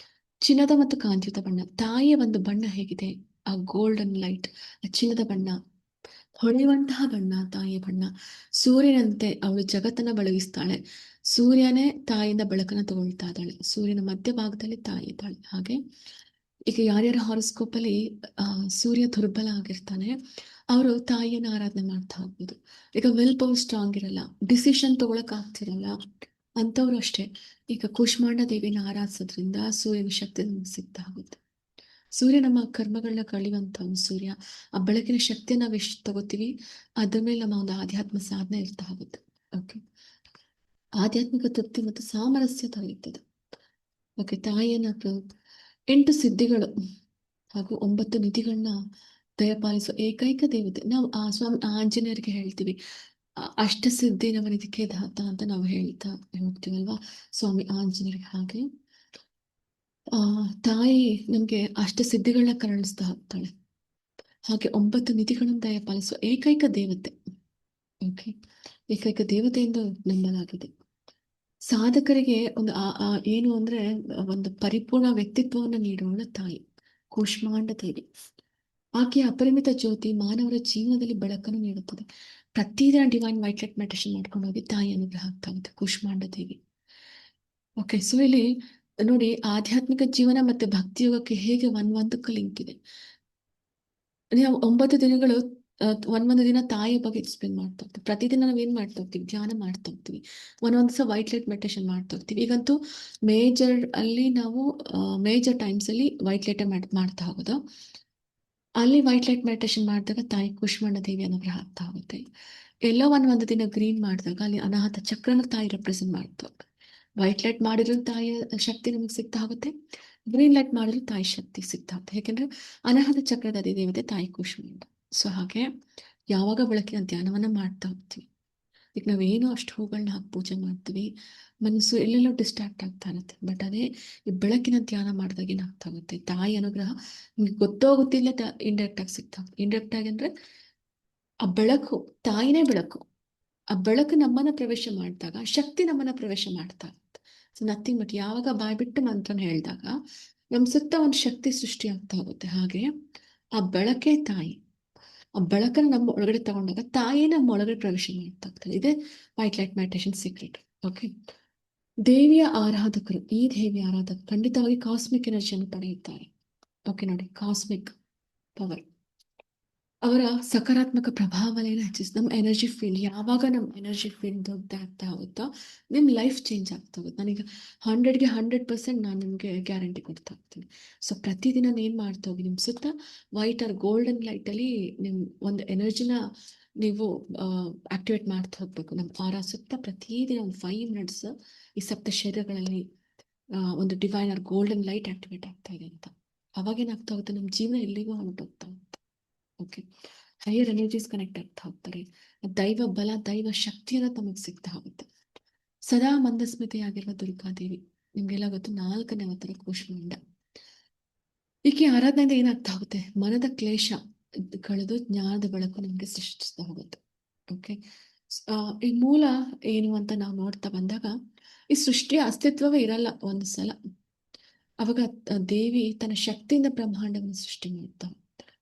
ಚಿನ್ನದ ಮತ್ತು ಕಾಂತಿಯುತ ಬಣ್ಣ, ತಾಯಿಯ ಒಂದು ಬಣ್ಣ ಹೇಗಿದೆ? ಆ ಗೋಲ್ಡನ್ ಲೈಟ್, ಆ ಚಿನ್ನದ ಬಣ್ಣ, ಹೊಳೆಯುವಂತಹ ಬಣ್ಣ ತಾಯಿಯ ಬಣ್ಣ. ಸೂರ್ಯನಂತೆ ಅವಳು ಜಗತ್ತನ್ನ ಬೆಳಗಿಸ್ತಾಳೆ. ಸೂರ್ಯನೇ ತಾಯಿಯಿಂದ ಬೆಳಕನ್ನ ತಗೊಳ್ತಾ ಇದ್ದಾಳೆ. ಸೂರ್ಯನ ಮಧ್ಯಭಾಗದಲ್ಲಿ ತಾಯಿ ಇದ್ದಾಳೆ. ಹಾಗೆ ಈಗ ಯಾರ್ಯಾರ ಹಾರೋಸ್ಕೋಪ್ ಅಲ್ಲಿ ಸೂರ್ಯ ದುರ್ಬಲ ಆಗಿರ್ತಾನೆ, ಅವರು ತಾಯಿಯನ್ನ ಆರಾಧನೆ ಮಾಡ್ತಾ ಹೋಗ್ಬೋದು. ಈಗ ವಿಲ್ ಪವರ್ ಸ್ಟ್ರಾಂಗ್ ಇರಲ್ಲ, ಡಿಸಿಷನ್ ತಗೊಳಕ್ ಆಗ್ತಿರಲ್ಲ, ಅಂತವ್ರು ಅಷ್ಟೇ ಈಗ ಕೂಷ್ಮಾಂಡ ದೇವಿನ ಆರಾಧಿಸೋದ್ರಿಂದ ಸೂರ್ಯನ ಶಕ್ತಿ ನಮ್ಗೆ ಸಿಗ್ತಾ ಹೋಗುತ್ತೆ. ಸೂರ್ಯ ನಮ್ಮ ಕರ್ಮಗಳನ್ನ ಕಳೆಯುವಂತ ಒಂದು ಸೂರ್ಯ. ಆ ಬೆಳಕಿನ ಶಕ್ತಿಯ ನಾವು ಎಷ್ಟು ತಗೋತೀವಿ, ಅದ್ರ ಮೇಲೆ ನಮ್ಮ ಒಂದು ಆಧ್ಯಾತ್ಮ ಸಾಧನೆ ಇರ್ತಾ ಹೋಗುತ್ತೆ. ಓಕೆ, ಆಧ್ಯಾತ್ಮಿಕ ತೃಪ್ತಿ ಮತ್ತು ಸಾಮರಸ್ಯ ದೊರೆಯುತ್ತದೆ. ಓಕೆ, ತಾಯಿಯನ್ನ 8 ಸಿದ್ಧಿಗಳು ಹಾಗೂ 9 ನಿಧಿಗಳನ್ನ ದಯಪಾಲಿಸುವ ಏಕೈಕ ದೇವತೆ. ನಾವು ಆ ಸ್ವಾಮಿ ಆಂಜನೇಯರಿಗೆ ಹೇಳ್ತೀವಿ ಅಷ್ಟಸಿದ್ಧಿ ನವನಿಧಿಕೆ ದಾತ ಅಂತ ನಾವು ಹೇಳ್ತಾ ಹೋಗ್ತೀವಲ್ವಾ, ಸ್ವಾಮಿ ಆಂಜನೇಯರಿಗೆ. ಹಾಗೆ ತಾಯಿ ನಮ್ಗೆ ಸಿದ್ಧಿಗಳನ್ನ ಕರುಣಿಸ್ತಾ ಹೋಗ್ತಾಳೆ. ಹಾಗೆ 9 ನಿಧಿಗಳನ್ನು ದಯಪಾಲಿಸುವ ಏಕೈಕ ದೇವತೆ. ಓಕೆ, ಏಕೈಕ ದೇವತೆ ಎಂದು ನಂಬಲಾಗಿದೆ. ಸಾಧಕರಿಗೆ ಒಂದು ಏನು ಅಂದ್ರೆ ಒಂದು ಪರಿಪೂರ್ಣ ವ್ಯಕ್ತಿತ್ವವನ್ನು ನೀಡುವವಳ ತಾಯಿ ಕೂಷ್ಮಾಂಡ ದೇವಿ. ಆಕೆಯ ಅಪರಿಮಿತ ಜ್ಯೋತಿ ಮಾನವರ ಜೀವನದಲ್ಲಿ ಬೆಳಕನ್ನು ನೀಡುತ್ತದೆ. ಪ್ರತಿದಿನ ಡಿವೈನ್ ವೈಟ್ ಲೈಟ್ ಮೆಡಿಟೇಷನ್ ಮಾಡ್ಕೊಂಡು ಹೋಗಿ ತಾಯಿ ಅನುಗ್ರಹ ಆಗ್ತಾ ಹೋಗುತ್ತೆ ಕೂಷ್ಮಾಂಡ ದೇವಿ. ಓಕೆ, ಸೊ ಇಲ್ಲಿ ನೋಡಿ, ಆಧ್ಯಾತ್ಮಿಕ ಜೀವನ ಮತ್ತೆ ಭಕ್ತಿಯೋಗಕ್ಕೆ ಹೇಗೆ ಒಂದೊಂದಕ್ಕೂ ಲಿಂಕ್ ಇದೆ. ನಾವು 9 ದಿನಗಳು ಒಂದೊಂದು ದಿನ ತಾಯಿಯ ಬಗ್ಗೆ ಎಕ್ಸ್ಪ್ಲೇನ್ ಮಾಡ್ತಾ ಹೋಗ್ತೀವಿ. ಪ್ರತಿದಿನ ನಾವು ಏನ್ ಮಾಡ್ತಾ ಹೋಗ್ತೀವಿ? ಧ್ಯಾನ ಮಾಡ್ತಾ ಹೋಗ್ತೀವಿ. ಒಂದೊಂದು ಸಲ ವೈಟ್ ಲೈಟ್ ಮೆಡಿಟೇಷನ್ ಮಾಡ್ತಾ ಹೋಗ್ತೀವಿ. ಈಗಂತೂ ಮೇಜರ್ ಅಲ್ಲಿ ನಾವು ಮೇಜರ್ ಟೈಮ್ಸ್ ಅಲ್ಲಿ ವೈಟ್ ಲೈಟ್ ಮಾಡ್ತಾ ಹೋಗೋದು. ಅಲ್ಲಿ ವೈಟ್ ಲೈಟ್ ಮೆಡಿಟೇಷನ್ ಮಾಡಿದಾಗ ತಾಯಿ ಕೂಷ್ಮಾಂಡ ದೇವಿ ಅನುಗ್ರಹ ಆಗ್ತಾ ಹೋಗುತ್ತೆ. ಎಲ್ಲೋ ಒಂದು ದಿನ ಗ್ರೀನ್ ಮಾಡಿದಾಗ ಅಲ್ಲಿ ಅನಾಹತ ಚಕ್ರನ ತಾಯಿ ರೆಪ್ರೆಸೆಂಟ್ ಮಾಡ್ತಾ ಹೋಗುತ್ತೆ. ವೈಟ್ ಲೈಟ್ ಮಾಡಿದ್ರು ತಾಯಿಯ ಶಕ್ತಿ ನಮಗೆ ಸಿಗ್ತಾ ಹೋಗುತ್ತೆ, ಗ್ರೀನ್ ಲೈಟ್ ಮಾಡಿದ್ರು ತಾಯಿ ಶಕ್ತಿ ಸಿಗ್ತಾ ಹೋಗುತ್ತೆ. ಯಾಕೆಂದ್ರೆ ಅನಾಹತ ಚಕ್ರದ ಅಧಿದೇವತೆ ತಾಯಿ ಕೂಷ್ಮಾಂಡ. ಸೊ ಹಾಗೆ ಯಾವಾಗ ಬೆಳಕಿನ ಧ್ಯಾನವನ್ನ ಮಾಡ್ತಾ ಹೋಗ್ತೀವಿ, ಈಗ ನಾವೇನು ಅಷ್ಟು ಹೂಗಳನ್ನ ಹಾಕಿ ಪೂಜೆ ಮಾಡ್ತೀವಿ, ಮನಸ್ಸು ಎಲ್ಲೆಲ್ಲೋ ಡಿಸ್ಟ್ರಾಕ್ಟ್ ಆಗ್ತಾ ಇರುತ್ತೆ. ಬಟ್ ಅದೇ ಈ ಬೆಳಕಿನ ಧ್ಯಾನ ಮಾಡಿದಾಗ ಏನಾಗ್ತಾ ಹೋಗುತ್ತೆ? ತಾಯಿ ಅನುಗ್ರಹ ನಿಮ್ಗೆ ಗೊತ್ತೋ ಗೊತ್ತಿಲ್ಲ ಇಂಡೈರೆಕ್ಟ್ ಆಗಿ ಸಿಗ್ತಾ ಹೋಗುತ್ತೆ. ಇಂಡೈರೆಕ್ಟ್ ಆಗಿ ಅಂದ್ರೆ ಆ ಬೆಳಕು, ತಾಯಿನೇ ಬೆಳಕು. ಆ ಬೆಳಕು ನಮ್ಮನ್ನ ಪ್ರವೇಶ ಮಾಡಿದಾಗ ಶಕ್ತಿ ನಮ್ಮನ್ನ ಪ್ರವೇಶ ಮಾಡ್ತಾ ಇರುತ್ತೆ. ಸೊ ನಥಿಂಗ್ ಬಟ್ ಯಾವಾಗ ಬಾಯ್ಬಿಟ್ಟು ಮಂತ್ರನ ಹೇಳಿದಾಗ ನಮ್ ಸುತ್ತ ಒಂದು ಶಕ್ತಿ ಸೃಷ್ಟಿ ಆಗ್ತಾ ಹೋಗುತ್ತೆ. ಹಾಗೆ ಆ ಬೆಳಕೇ ತಾಯಿ. ಆ ಬೆಳಕನ್ನು ನಮ್ಮ ಒಳಗಡೆ ತಗೊಂಡಾಗ ತಾಯಿ ನಮ್ಮ ಒಳಗಡೆ ಪ್ರವೇಶ ಮಾಡ್ತಾ ಹೋಗ್ತಾರೆ. ಇದೇ white light meditation secret. Okay, ದೇವಿಯ ಆರಾಧಕರು, ಈ ದೇವಿಯ ಆರಾಧಕರು ಖಂಡಿತವಾಗಿ ಕಾಸ್ಮಿಕ್ ಎನರ್ಜಿಯನ್ನು ಪಡೆಯುತ್ತಾರೆ. ಓಕೆ ನೋಡಿ, ಕಾಸ್ಮಿಕ್ ಪವರ್ ಅವರ ಸಕಾರಾತ್ಮಕ ಪ್ರಭಾವನೆಯನ್ನು ಹೆಚ್ಚಿಸಿ ನಮ್ಮ ಎನರ್ಜಿ ಫೀಲ್ಡ್, ಯಾವಾಗ ನಮ್ಮ ಎನರ್ಜಿ ಫೀಲ್ಡ್ ದೊಡ್ಡದಾಗ್ತಾ ಹೋಗುತ್ತೋ ನಿಮ್ಮ ಲೈಫ್ ಚೇಂಜ್ ಆಗ್ತಾ ಹೋಗುತ್ತೆ. ನನಗೆ 100ಗೆ 100% ನಾನು ನಿಮಗೆ ಗ್ಯಾರಂಟಿ ಕೊಡ್ತಾ ಹೋಗ್ತೀನಿ. ಸೊ ಪ್ರತಿದಿನ ಏನು ಮಾಡ್ತಾ ಹೋಗಿ ನಿಮ್ಮ ಸುತ್ತ ವೈಟ್ ಆರ್ ಗೋಲ್ಡನ್ ಲೈಟಲ್ಲಿ ನಿಮ್ಮ ಒಂದು ಎನರ್ಜಿನ ನೀವು ಆಕ್ಟಿವೇಟ್ ಮಾಡ್ತಾ ಹೋಗ್ಬೇಕು. ನಮ್ಮ ಆರ ಸುತ್ತ ಪ್ರತಿದಿನ ಒಂದು 5 ಮಿನಿಟ್ಸ್ ಈ ಸಪ್ತ ಶರೀರಗಳಲ್ಲಿ ಒಂದು divine or golden light activate ಆಗ್ತಾ ಇದೆ ಅಂತ. ಅವಾಗೇನಾಗ್ತಾ ಹೋಗುತ್ತೆ? ನಮ್ಮ ಜೀವನ ಎಲ್ಲಿಗೂ ಹೊರಟೋಗ್ತಾ ಹೋಗುತ್ತೆ. ಓಕೆ, ಹೈಯರ್ ಎನರ್ಜೀಸ್ ಕನೆಕ್ಟ್ ಆಗ್ತಾ ಹೋಗ್ತಾರೆ. ದೈವ ಬಲ, ದೈವ ಶಕ್ತಿಯನ್ನ ತಮಗೆ ಸಿಗ್ತಾ ಹೋಗುತ್ತೆ. ಸದಾ ಮಂದಸ್ಮಿತೆಯಾಗಿರುವ ದುರ್ಗಾದೇವಿ, ನಿಮ್ಗೆಲ್ಲ ಗೊತ್ತು, 4ನೇ ಅವತಾರ ಕೂಷ್ಮಾಂಡ. ಈಕೆ ಆರಾಧನೆಯಿಂದ ಏನಾಗ್ತಾ ಹೋಗುತ್ತೆ, ಮನದ ಕ್ಲೇಶ ಕಳೆದು ಜ್ಞಾನದ ಬೆಳಕು ನಮ್ಗೆ ಸೃಷ್ಟಿಸ್ತಾ ಹೋಗುತ್ತೆ. ಓಕೆ, ಈ ಮೂಲ ಏನು ಅಂತ ನಾವು ನೋಡ್ತಾ ಬಂದಾಗ, ಈ ಸೃಷ್ಟಿಯ ಅಸ್ತಿತ್ವವೇ ಇರಲ್ಲ ಒಂದು ಸಲ. ಅವಾಗ ದೇವಿ ತನ್ನ ಶಕ್ತಿಯಿಂದ ಬ್ರಹ್ಮಾಂಡವನ್ನು ಸೃಷ್ಟಿ ಮಾಡ್ತಾ ಹೋಗ್ತಾಳೆ.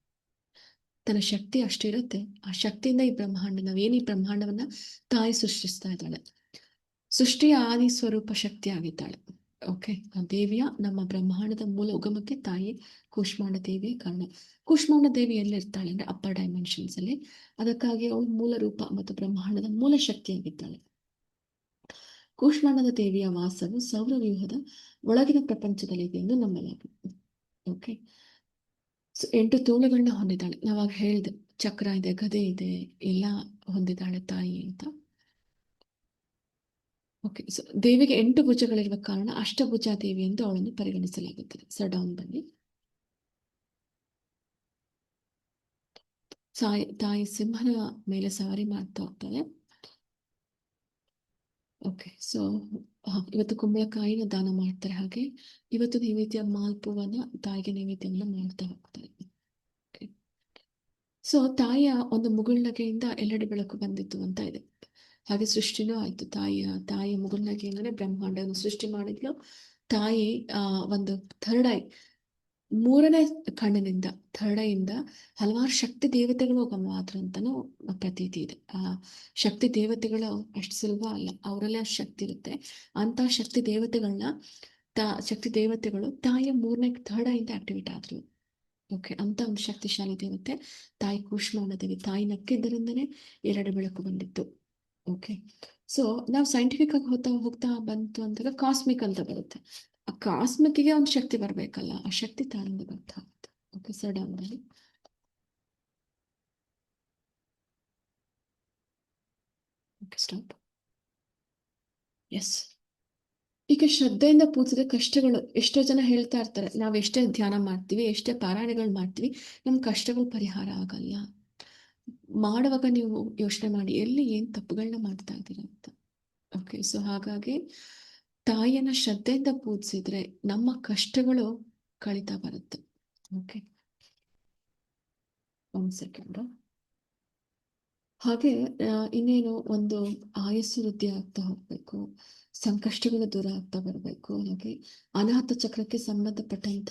ತನ್ನ ಶಕ್ತಿ ಅಷ್ಟಿರುತ್ತೆ, ಆ ಶಕ್ತಿಯಿಂದ ಈ ಬ್ರಹ್ಮಾಂಡ, ನಾವೇನು ಈ ಬ್ರಹ್ಮಾಂಡವನ್ನ ತಾಯಿ ಸೃಷ್ಟಿಸ್ತಾ ಇದ್ದಾಳೆ. ಸೃಷ್ಟಿಯ ಆದಿ ಸ್ವರೂಪ ಶಕ್ತಿ ಆಗಿದ್ದಾಳೆ. ಓಕೆ, ಆ ದೇವಿಯ, ನಮ್ಮ ಬ್ರಹ್ಮಾಂಡದ ಮೂಲ ಉಗಮಕ್ಕೆ ತಾಯಿ ಕೂಷ್ಮಾಂಡ ದೇವಿಯ ಕಾರಣ. ಕೂಷ್ಮಾಂಡ ದೇವಿ ಎಲ್ಲಿರ್ತಾಳೆ ಅಂದ್ರೆ ಅಪ್ಪರ್ ಡೈಮೆನ್ಷನ್ಸ್ ಅಲ್ಲಿ. ಅದಕ್ಕಾಗಿ ಅವಳು ಮೂಲ ರೂಪ ಮತ್ತು ಬ್ರಹ್ಮಾಂಡದ ಮೂಲ ಶಕ್ತಿಯಾಗಿದ್ದಾಳೆ. ಕೂಷ್ಮಾಂಡದ ದೇವಿಯ ವಾಸವು ಸೌರವ್ಯೂಹದ ಒಳಗಿನ ಪ್ರಪಂಚದಲ್ಲಿದೆ ಎಂದು ನಂಬಲಾಗಿದೆ. ಓಕೆ, 8 ತೋಳುಗಳನ್ನ ಹೊಂದಿದ್ದಾಳೆ. ನಾವಾಗ ಹೇಳಿದೆ, ಚಕ್ರ ಇದೆ, ಗದೆ ಇದೆ, ಎಲ್ಲ ಹೊಂದಿದ್ದಾಳೆ ತಾಯಿ ಅಂತ. ಓಕೆ, ಸೊ ದೇವಿಗೆ 8 ಭುಜಗಳಿರುವ ಕಾರಣ ಅಷ್ಟಭುಜಾ ದೇವಿ ಎಂದು ಅವಳನ್ನು ಪರಿಗಣಿಸಲಾಗುತ್ತದೆ. ಡೌನ್ ಬನ್ನಿ. ತಾಯಿ ಸಿಂಹನ ಮೇಲೆ ಸವಾರಿ ಮಾಡ್ತಾ ಹೋಗ್ತಾಳೆ. ಓಕೆ, ಸೊ ಇವತ್ತು ಕುಂಬಳಕಾಯಿನ ದಾನ ಮಾಡ್ತಾರೆ. ಹಾಗೆ ಇವತ್ತು ನೈವೇದ್ಯ ಮಾಲ್ಪುವನ್ನ ತಾಯಿಗೆ ನೈವೇದ್ಯವನ್ನ ಮಾಡ್ತಾ ಹೋಗ್ತಾರೆ. ಸೊ ತಾಯಿಯ ಒಂದು ಮುಗುಳ್ನಗೆಯಿಂದ ಎಲ್ಲೆಡೆ ಬೆಳಕು ಬಂದಿತ್ತು ಅಂತ ಇದೆ. ಹಾಗೆ ಸೃಷ್ಟಿನೂ ಆಯ್ತು. ತಾಯಿಯ ಮುಗುಳ್ನಗೆಯಿಂದಲೇ ಬ್ರಹ್ಮಾಂಡವನ್ನು ಸೃಷ್ಟಿ ಮಾಡಿದ್ಲು. ತಾಯಿ ಒಂದು ಥರ್ಡ್ ಐ, 3ನೇ ಕಣ್ಣಿನಿಂದ, ಥರ್ಡ್ ಐಯಿಂದ ಹಲವಾರು ಶಕ್ತಿ ದೇವತೆಗಳು ಉಗಮವಾದ್ರು ಅಂತಾನೂ ಪ್ರತೀತಿ ಇದೆ. ಆ ಶಕ್ತಿ ದೇವತೆಗಳು ಅಷ್ಟು ಸುಲಭ ಅಲ್ಲ, ಅವರಲ್ಲೇ ಅಷ್ಟು ಶಕ್ತಿ ಇರುತ್ತೆ. ಅಂತ ಶಕ್ತಿ ದೇವತೆಗಳು ತಾಯಿಯ 3ನೇ ಥರ್ಡ್ ಐಯಿಂದ ಆಕ್ಟಿವೇಟ್ ಆದ್ರು. ಓಕೆ, ಅಂತ ಒಂದು ಶಕ್ತಿಶಾಲಿ ದೇವತೆ ತಾಯಿ ಕೂಷ್ಮಾಂಡ ದೇವಿ. ತಾಯಿ ನಕ್ಕಿದ್ದರಿಂದನೇ ಎರಡು ಬೆಳಕು ಬಂದಿತ್ತು. ಓಕೆ, ಸೊ ನಾವು ಸೈಂಟಿಫಿಕ್ ಆಗಿ ಹೋಗ್ತಾ ಬಂತು ಅಂದಾಗ ಕಾಸ್ಮಿಕ್ ಅಂತ ಬರುತ್ತೆ. ಆ ಕಾಸ್ಮಿಕ್ಗೆ ಒಂದು ಶಕ್ತಿ ಬರ್ಬೇಕಲ್ಲ, ಆ ಶಕ್ತಿ ತಾಯಿಯಿಂದ ಬರ್ತಾ ಹೋಗುತ್ತೆ. ಓಕೆ, ಡೌನ್ ಮಾಡಿ. Okay, stop. ಎಸ್, ಈಗ ಶ್ರದ್ಧೆಯಿಂದ ಪೂಜಿಸಿದ ಕಷ್ಟಗಳು, ಎಷ್ಟೋ ಜನ ಹೇಳ್ತಾ ಇರ್ತಾರೆ, ನಾವು ಎಷ್ಟೇ ಧ್ಯಾನ ಮಾಡ್ತೀವಿ, ಎಷ್ಟೇ ಪಾರಾಯಣಗಳು ಮಾಡ್ತೀವಿ, ನಮ್ಮ ಕಷ್ಟಗಳು ಪರಿಹಾರ ಆಗಲ್ಲ. ಮಾಡುವಾಗ ನೀವು ಯೋಚನೆ ಮಾಡಿ, ಎಲ್ಲಿ ಏನ್ ತಪ್ಪುಗಳನ್ನ ಮಾಡ್ತಾ ಇದ್ದೀರಾ ಅಂತ. ಓಕೆ, ಸೊ ಹಾಗಾಗಿ ತಾಯಿಯನ್ನ ಶ್ರದ್ಧೆಯಿಂದ ಪೂಜಿಸಿದ್ರೆ ನಮ್ಮ ಕಷ್ಟಗಳು ಕಳೀತಾ ಬರುತ್ತೆ. ಓಕೆ, ಒಂದು ಸೆಕೆಂಡ್. ಹಾಗೆ ಇನ್ನೇನು, ಒಂದು ಆಯಸ್ಸು ವೃದ್ಧಿ ಆಗ್ತಾ ಹೋಗ್ಬೇಕು, ಸಂಕಷ್ಟಗಳು ದೂರ ಆಗ್ತಾ ಬರಬೇಕು. ಹಾಗೆ ಅನಾಥ ಚಕ್ರಕ್ಕೆ ಸಂಬಂಧಪಟ್ಟಂತ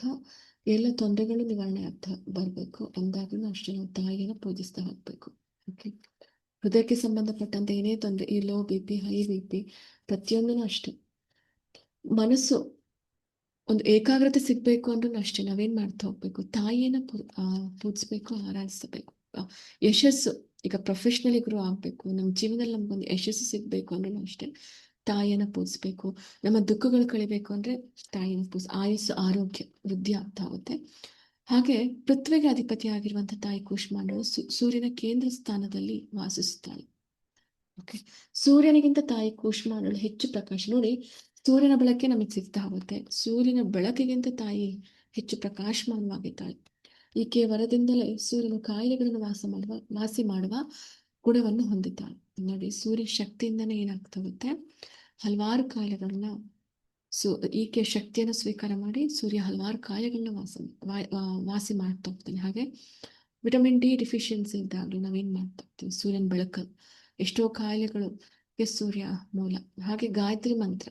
ಎಲ್ಲ ತೊಂದರೆಗಳು ನಿವಾರಣೆ ಆಗ್ತಾ ಬರಬೇಕು ಅಂದಾಗಲೂ ಅಷ್ಟೇ ನಾವು ತಾಯಿಯನ್ನು ಪೂಜಿಸ್ತಾ ಹೋಗ್ಬೇಕು. ಓಕೆ, ಹೃದಯಕ್ಕೆ ಸಂಬಂಧಪಟ್ಟಂತೆ ಏನೇ ತೊಂದರೆ, ಈ ಲೋ BP, ಹೈ BP, ಪ್ರತಿಯೊಂದೂ ಅಷ್ಟೇ. ಮನಸ್ಸು ಒಂದು ಏಕಾಗ್ರತೆ ಸಿಗ್ಬೇಕು ಅಂದ್ರೂ ಅಷ್ಟೇ ನಾವೇನ್ ಮಾಡ್ತಾ ಹೋಗ್ಬೇಕು, ತಾಯಿಯನ್ನ ಪೂಜಿಸ್ಬೇಕು, ಆರಾಧಿಸಬೇಕು. ಯಶಸ್ಸು, ಈಗ ಪ್ರೊಫೆಷನಲಿ ಗ್ರೋ ಆಗ್ಬೇಕು, ನಮ್ಮ ಜೀವನದಲ್ಲಿ ನಮ್ಗೊಂದು ಯಶಸ್ಸು ಸಿಗ್ಬೇಕು ಅಂದ್ರೂ ಅಷ್ಟೇ ತಾಯಿಯನ್ನ ಪೂಜಿಸ್ಬೇಕು. ನಮ್ಮ ದುಃಖಗಳು ಕಳಿಬೇಕು ಅಂದ್ರೆ ತಾಯಿಯನ್ನು ಆಯಸ್ಸು, ಆರೋಗ್ಯ ವೃದ್ಧಿ ಆಗ್ತಾ ಹೋಗುತ್ತೆ. ಹಾಗೆ ಪೃಥ್ವಿಗೆ ಅಧಿಪತಿ ಆಗಿರುವಂತಹ ತಾಯಿ ಕೂಷ್ಮಾಂಡಳು ಸೂರ್ಯನ ಕೇಂದ್ರ ಸ್ಥಾನದಲ್ಲಿ ವಾಸಿಸುತ್ತಾಳೆ. ಓಕೆ, ಸೂರ್ಯನಿಗಿಂತ ತಾಯಿ ಕೂಷ್ಮಾಂಡಳು ಹೆಚ್ಚು ಪ್ರಕಾಶ. ನೋಡಿ, ಸೂರ್ಯನ ಬೆಳಕೆ ನಮಗೆ ಸಿಗ್ತಾ ಹೋಗುತ್ತೆ. ಸೂರ್ಯನ ಬೆಳಕಿಗಿಂತ ತಾಯಿ ಹೆಚ್ಚು ಪ್ರಕಾಶಮಾನವಾಗಿದ್ದಾಳೆ. ಈಕೆಯ ವರದಿಂದಲೇ ಸೂರ್ಯನ ಕಾಯಿಲೆಗಳನ್ನು ವಾಸಿ ಮಾಡುವ ಗುಣವನ್ನು ಹೊಂದಿದ್ದಾಳೆ. ನೋಡಿ, ಸೂರ್ಯ ಶಕ್ತಿಯಿಂದನೇ ಏನಾಗ್ತಾ ಹೋಗುತ್ತೆ, ಹಲವಾರು ಕಾಯಿಲೆಗಳನ್ನ ಈಕೆ ಶಕ್ತಿಯನ್ನು ಸ್ವೀಕಾರ ಮಾಡಿ ಸೂರ್ಯ ಹಲವಾರು ಕಾಯಿಲೆಗಳನ್ನ ವಾಸಿ ಮಾಡ್ತಾ ಹೋಗ್ತಾನೆ. ಹಾಗೆ ವಿಟಮಿನ್ D ಡಿಫಿಷಿಯನ್ಸಿ ಇದ್ದಾಗಲೂ ನಾವೇನ್ ಮಾಡ್ತಾ ಹೋಗ್ತೀವಿ, ಸೂರ್ಯನ ಬೆಳಕಲ್ಲಿ ಎಷ್ಟೋ ಕಾಯಿಲೆಗಳಿಗೆ ಸೂರ್ಯ ಮೂಲ. ಹಾಗೆ ಗಾಯತ್ರಿ ಮಂತ್ರ,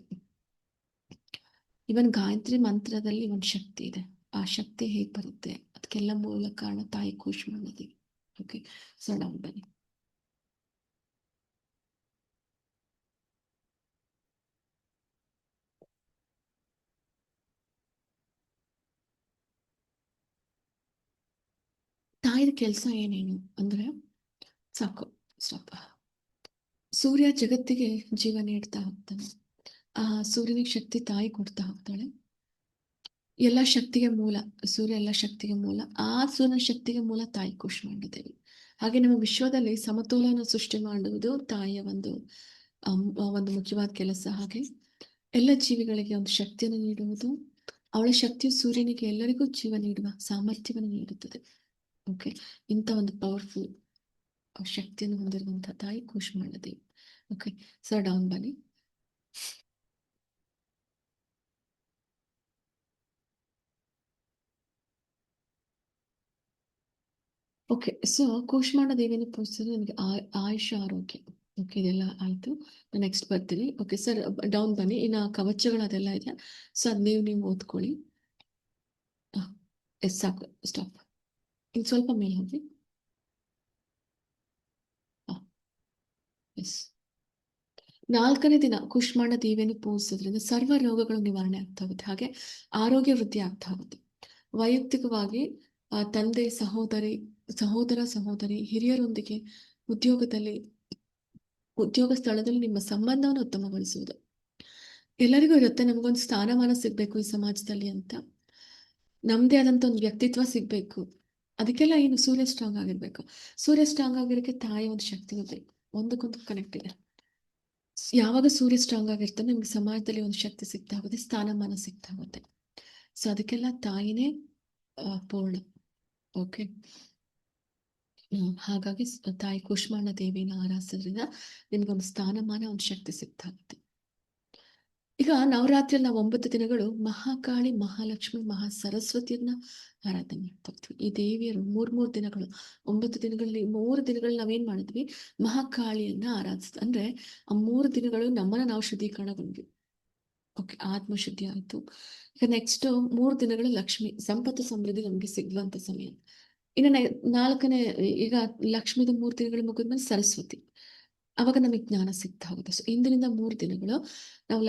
ಇವನ್ ಗಾಯತ್ರಿ ಮಂತ್ರದಲ್ಲಿ ಒಂದು ಶಕ್ತಿ ಇದೆ. ಆ ಶಕ್ತಿ ಹೇಗೆ ಬರುತ್ತೆ, ಅದಕ್ಕೆಲ್ಲ ಮೂಲ ಕಾರಣ ತಾಯಿ ಕೂಷ್ಮಾಂಡ ದೇವಿ. ಓಕೆ, ಡೌನ್ ಬನ್ನಿ. ತಾಯಿದ ಕೆಲಸ ಏನೇನು ಅಂದ್ರೆ ಸಾಕು, ಸ್ಟಾಪ್. ಸೂರ್ಯ ಜಗತ್ತಿಗೆ ಜೀವ ನೀಡ್ತಾ ಹೋಗ್ತಾನೆ. ಆ ಸೂರ್ಯನಿಗೆ ಶಕ್ತಿ ತಾಯಿ ಕೊಡ್ತಾ ಹೋಗ್ತಾಳೆ. ಎಲ್ಲ ಶಕ್ತಿಗೆ ಮೂಲ ಸೂರ್ಯ, ಎಲ್ಲ ಶಕ್ತಿಗೆ ಮೂಲ. ಆ ಸೂರ್ಯನ ಶಕ್ತಿಗೆ ಮೂಲ ತಾಯಿ ಕೂಷ್ಮಾಂಡ ದೇವಿ. ಹಾಗೆ ನಮ್ಮ ವಿಶ್ವದಲ್ಲಿ ಸಮತೋಲನ ಸೃಷ್ಟಿ ಮಾಡುವುದು ತಾಯಿಯ ಒಂದು ಮುಖ್ಯವಾದ ಕೆಲಸ. ಹಾಗೆ ಎಲ್ಲ ಜೀವಿಗಳಿಗೆ ಒಂದು ಶಕ್ತಿಯನ್ನು ನೀಡುವುದು. ಅವಳ ಶಕ್ತಿಯು ಸೂರ್ಯನಿಗೆ ಎಲ್ಲರಿಗೂ ಜೀವ ನೀಡುವ ಸಾಮರ್ಥ್ಯವನ್ನು ನೀಡುತ್ತದೆ. ಓಕೆ, ಇಂಥ ಒಂದು ಪವರ್ಫುಲ್ ಶಕ್ತಿಯನ್ನು ಹೊಂದಿರುವಂತಹ ತಾಯಿ ಕೂಷ್ಮಾಂಡ ದೇವಿ. ಓಕೆ, ಸರ್ ಡೌನ್ ಬನ್ನಿ. ಓಕೆ, ಸೊ ಕೂಷ್ಮಾಂಡ ದೇವಿಯನ್ನು ಪೂಜಿಸಿದ್ರೆ ನನಗೆ ಆಯುಷ ಆರೋಗ್ಯ. ಓಕೆ, ಇದೆಲ್ಲ ಆಯಿತು. ನೆಕ್ಸ್ಟ್ ಬರ್ತೀನಿ. ಓಕೆ ಸರ್, ಡೌನ್ ಬನ್ನಿ. ಇನ್ನು ಕವಚಗಳು ಅದೆಲ್ಲ ಇದೆ, ಸೊ ಅದು ನೀವು ಓದ್ಕೊಳ್ಳಿ. ಎಸ್, ಸಾಕು, ಸ್ಟಾಪ್. ಇನ್ನು ಸ್ವಲ್ಪ ಮೇಲೆ ಹೋಗಿ. ಎಸ್. 4ನೇ ದಿನ ಕೂಷ್ಮಾಂಡ ದೇವಿಯನ್ನು ಪೂಜಿಸೋದ್ರಿಂದ ಸರ್ವ ರೋಗಗಳು ನಿವಾರಣೆ ಆಗ್ತಾ ಹೋಗುತ್ತೆ, ಹಾಗೆ ಆರೋಗ್ಯ ವೃದ್ಧಿ ಆಗ್ತಾ ಹೋಗುತ್ತೆ. ವೈಯಕ್ತಿಕವಾಗಿ ತಂದೆ, ಸಹೋದರ ಸಹೋದರಿ, ಹಿರಿಯರೊಂದಿಗೆ ಉದ್ಯೋಗದಲ್ಲಿ, ಉದ್ಯೋಗ ಸ್ಥಳದಲ್ಲಿ ನಿಮ್ಮ ಸಂಬಂಧವನ್ನು ಉತ್ತಮಗೊಳಿಸುವುದು. ಎಲ್ಲರಿಗೂ ಇರುತ್ತೆ ನಮಗೊಂದು ಸ್ಥಾನಮಾನ ಸಿಗಬೇಕು ಈ ಸಮಾಜದಲ್ಲಿ ಅಂತ, ನಮ್ಮದೇ ಆದಂಥ ಒಂದು ವ್ಯಕ್ತಿತ್ವ ಸಿಗಬೇಕು. ಅದಕ್ಕೆಲ್ಲ ಏನು ಸೂರ್ಯ ಸ್ಟ್ರಾಂಗ್ ಆಗಿರ್ಬೇಕು. ಸೂರ್ಯ ಸ್ಟ್ರಾಂಗ್ ಆಗಿರೋಕ್ಕೆ ತಾಯಿ ಒಂದು ಶಕ್ತಿ ಬೇಕು, ಒಂದಕ್ಕೊಂದು ಕನೆಕ್ಟ್ ಇದೆ. ಯಾವಾಗ ಸೂರ್ಯ ಸ್ಟ್ರಾಂಗ್ ಆಗಿರ್ತಾನೆ ನಿಮ್ಗೆ ಸಮಾಜದಲ್ಲಿ ಒಂದು ಶಕ್ತಿ ಸಿಗ್ತಾ ಹೋಗುತ್ತೆ, ಸ್ಥಾನಮಾನ ಸಿಗ್ತಾ ಹೋಗುತ್ತೆ. ಸೊ ಅದಕ್ಕೆಲ್ಲ ತಾಯಿನೇ ಪೂರ್ಣ. ಓಕೆ, ಹಾಗಾಗಿ ತಾಯಿ ಕೂಷ್ಮಾಂಡ ದೇವಿನ ಆರಾಧಿಸೋದ್ರಿಂದ ನಿಮ್ಗೊಂದು ಸ್ಥಾನಮಾನ, ಒಂದು ಶಕ್ತಿ ಸಿಗ್ತಾ ಹೋಗುತ್ತೆ. ಈಗ ನವರಾತ್ರಿಯಲ್ಲಿ ನಾವು 9 ದಿನಗಳು ಮಹಾಕಾಳಿ, ಮಹಾಲಕ್ಷ್ಮಿ, ಮಹಾ ಸರಸ್ವತಿಯನ್ನ ಆರಾಧನೆ ಮಾಡ್ತಾ ಹೋಗ್ತೀವಿ. ಈ ದೇವಿಯರು 3 ದಿನಗಳು, 9 ದಿನಗಳಲ್ಲಿ 3 ದಿನಗಳಲ್ಲಿ ನಾವೇನ್ ಮಾಡಿದ್ವಿ, ಮಹಾಕಾಳಿಯನ್ನ ಅಂದ್ರೆ ಆ 3 ದಿನಗಳು ನಮ್ಮನ್ನ ನಾವು ಶುದ್ಧೀಕರಣಗೊಂಡ್ವಿ. ಓಕೆ, ಆತ್ಮಶುದ್ಧಿ ಆಯಿತು. ಈಗ ನೆಕ್ಸ್ಟ್ 3 ದಿನಗಳು ಲಕ್ಷ್ಮಿ, ಸಂಪತ್ತು ಸಮೃದ್ಧಿ ನಮಗೆ ಸಿಗುವಂತ ಸಮಯ. ಇನ್ನು 4ನೇ, ಈಗ ಲಕ್ಷ್ಮಿದು 3 ದಿನಗಳು ಮುಗಿದ್ಮೇಲೆ ಸರಸ್ವತಿ, ಅವಾಗ ನಮಗೆ ಜ್ಞಾನ ಸಿಗ್ತಾ ಹೋಗುತ್ತೆ. ಸೊ ಇಂದಿನಿಂದ 3 ದಿನಗಳು ನಾವು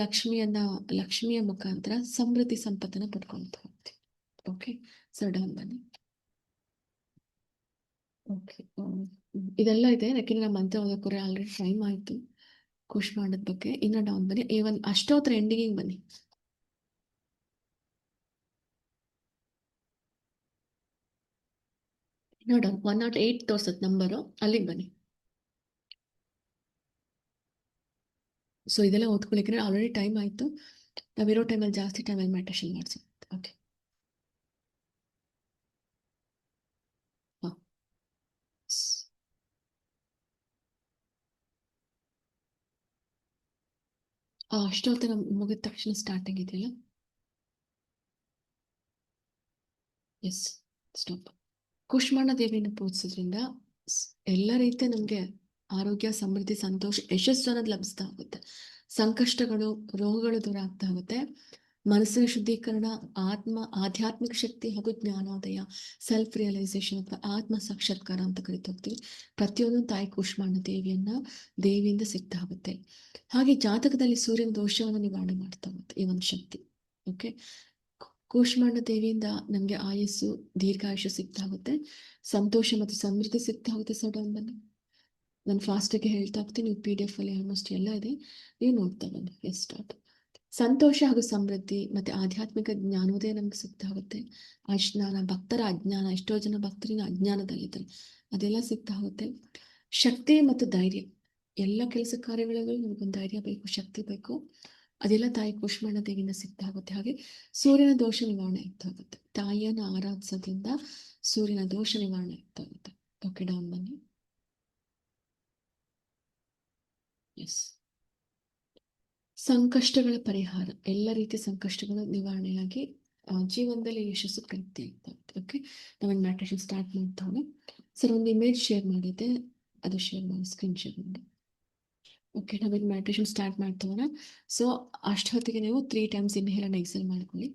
ಲಕ್ಷ್ಮಿಯ ಮುಖಾಂತರ ಸಮೃದ್ಧಿ ಸಂಪತ್ತನ್ನು ಪಡ್ಕೊಳ್ತಾ ಹೋಗ್ತೀವಿ. ಓಕೆ, ಸರ್ ಡೌನ್ ಬನ್ನಿ. ಓಕೆ, ಇದೆಲ್ಲ ಇದೆ, ಯಾಕೆಂದ್ರೆ ನಮ್ಮ ಮಂತ್ರ ಓದೋಕೆ ಆಲ್ರೆಡಿ ಟೈಮ್ ಆಯಿತು ಕೂಷ್ಮಾಂಡದ ಬಗ್ಗೆ. ಇನ್ನು ಡೌನ್ ಬನ್ನಿ. ಇವನ್ ಅಷ್ಟೋತ್ತರ ಎಂಡಿಂಗಿಗೆ ಬನ್ನಿ. ನೋಡ 108 ತೋರ್ಸತ್ ನಂಬರು, ಅಲ್ಲಿಗೆ ಬನ್ನಿ. ಸೊ ಇದೆಲ್ಲ ಓದ್ಕೊಳಿಕ್ಕೆ ಆಲ್ರೆಡಿ ಟೈಮ್ ಆಯಿತು. ನಾವಿರೋ ಟೈಮಲ್ಲಿ ಜಾಸ್ತಿ ಟೈಮಲ್ಲಿ ಮೆಡಿಟೇಷನ್ ಮಾಡಿಸಿ. ಓಕೆ, ಹಾಂ, ಅಷ್ಟೊತ್ತರ ಮುಗಿದ ತಕ್ಷಣ ಸ್ಟಾರ್ಟಿಂಗ್ ಇದೆಯಲ್ಲ. S, stop. ಕೂಷ್ಮಾಂಡ ದೇವಿಯನ್ನು ಪೂಜಿಸೋದ್ರಿಂದ ಎಲ್ಲ ರೀತಿಯ ನಮಗೆ ಆರೋಗ್ಯ, ಸಮೃದ್ಧಿ, ಸಂತೋಷ, ಯಶಸ್ಸು ಅನ್ನೋದು ಲಭಿಸ್ತಾ ಹೋಗುತ್ತೆ. ಸಂಕಷ್ಟಗಳು, ರೋಗಗಳು ದೂರ ಆಗ್ತಾ ಹೋಗುತ್ತೆ. ಮನಸ್ಸಿನ ಶುದ್ಧೀಕರಣ, ಆಧ್ಯಾತ್ಮಿಕ ಶಕ್ತಿ ಹಾಗೂ ಜ್ಞಾನೋದಯ, ಸೆಲ್ಫ್ ರಿಯಲೈಸೇಷನ್ ಅಥವಾ ಆತ್ಮ ಸಾಕ್ಷಾತ್ಕಾರ ಅಂತ ಕರಿತಾ ಹೋಗ್ತೀವಿ. ಪ್ರತಿಯೊಂದು ತಾಯಿ ಕೂಷ್ಮಾಂಡ ದೇವಿಯಿಂದ ಸಿಗ್ತಾ ಹೋಗುತ್ತೆ. ಹಾಗೆ ಜಾತಕದಲ್ಲಿ ಸೂರ್ಯನ ದೋಷವನ್ನು ನಿವಾರಣೆ ಮಾಡ್ತಾ ಹೋಗುತ್ತೆ ಈ ಒಂದು ಶಕ್ತಿ. ಓಕೆ, ಕೂಷ್ಮಾಂಡ ದೇವಿಯಿಂದ ನಮಗೆ ಆಯಸ್ಸು, ದೀರ್ಘಾಯುಷ್ಯ ಸಿಗ್ತಾ ಹೋಗುತ್ತೆ, ಸಂತೋಷ ಮತ್ತು ಸಮೃದ್ಧಿ ಸಿಗ್ತಾ ಹೋಗುತ್ತೆ. ಸಡನ್ ಬನ್ನಿ, ನಾನು ಫಾಸ್ಟಾಗಿ ಹೇಳ್ತಾ ಹೋಗ್ತೀನಿ. ನೀವು PDF ಅಲ್ಲಿ ಆಲ್ಮೋಸ್ಟ್ ಎಲ್ಲ ಇದೆ, ನೀವು ನೋಡ್ತಾ ಬನ್ನಿ. S, start. ಸಂತೋಷ ಹಾಗೂ ಸಮೃದ್ಧಿ ಮತ್ತೆ ಆಧ್ಯಾತ್ಮಿಕ ಜ್ಞಾನೋದಯ ನಮ್ಗೆ ಸಿಗ್ತಾ ಹೋಗುತ್ತೆ. ಅಜ್ಞಾನ, ಭಕ್ತರ ಅಜ್ಞಾನ, ಎಷ್ಟೋ ಜನ ಭಕ್ತರಿನ ಅಜ್ಞಾನದಲ್ಲಿದ್ದಾರೆ, ಅದೆಲ್ಲ ಸಿಗ್ತಾ ಹೋಗುತ್ತೆ. ಶಕ್ತಿ ಮತ್ತು ಧೈರ್ಯ, ಎಲ್ಲ ಕೆಲಸ ಕಾರ್ಯಗಳಲ್ಲೂ ನಮಗೊಂದು ಧೈರ್ಯ ಬೇಕು, ಶಕ್ತಿ ಬೇಕು, ಅದೆಲ್ಲ ತಾಯಿ ಕೂಷ್ಮಾಂಡ ದೇವಿಯಿಂದ ಸಿಗ್ತಾ ಹೋಗುತ್ತೆ. ಹಾಗೆ ಸೂರ್ಯನ ದೋಷ ನಿವಾರಣೆ ಆಗ್ತಾ ಹೋಗುತ್ತೆ. ತಾಯಿಯನ್ನು ಆರಾಧಿಸೋದ್ರಿಂದ ಸೂರ್ಯನ ದೋಷ ನಿವಾರಣೆ ಆಗ್ತಾ ಹೋಗುತ್ತೆ. ಓಕೆ, ಡೌನ್ ಬನ್ನಿ. ಎಸ್, ಸಂಕಷ್ಟಗಳ ಪರಿಹಾರ, ಎಲ್ಲ ರೀತಿಯ ಸಂಕಷ್ಟಗಳು ನಿವಾರಣೆಯಾಗಿ ಜೀವನದಲ್ಲಿ ಯಶಸ್ಸು ಪ್ರಾಪ್ತಿ ಆಗ್ತಾ ಹೋಗುತ್ತೆ. ಓಕೆ, ನಾವೇನು ಮೆಡಿಟೇಷನ್ ಸ್ಟಾರ್ಟ್ ಮಾಡ್ತಾವೆ. ಸರ್, ಒಂದು ಇಮೇಜ್ ಶೇರ್ ಮಾಡಿದ್ದೆ, ಅದು ಶೇರ್ ಮಾಡಿ, ಸ್ಕ್ರೀನ್ ಶೇರ್ ಮಾಡಿ. ಓಕೆ, ನಾವೇನು ಮೆಡಿಟೇಷನ್ ಸ್ಟಾರ್ಟ್ ಮಾಡ್ತೀವಲ್ಲ, ಸೊ ಅಷ್ಟೊತ್ತಿಗೆ ನೀವು 3 ಟೈಮ್ಸ್ ಇನ್ಹೇಲ್ ಅಂಡ್ ಎಕ್ಸೇಲ್ ಮಾಡ್ಕೊಳ್ಳಿ.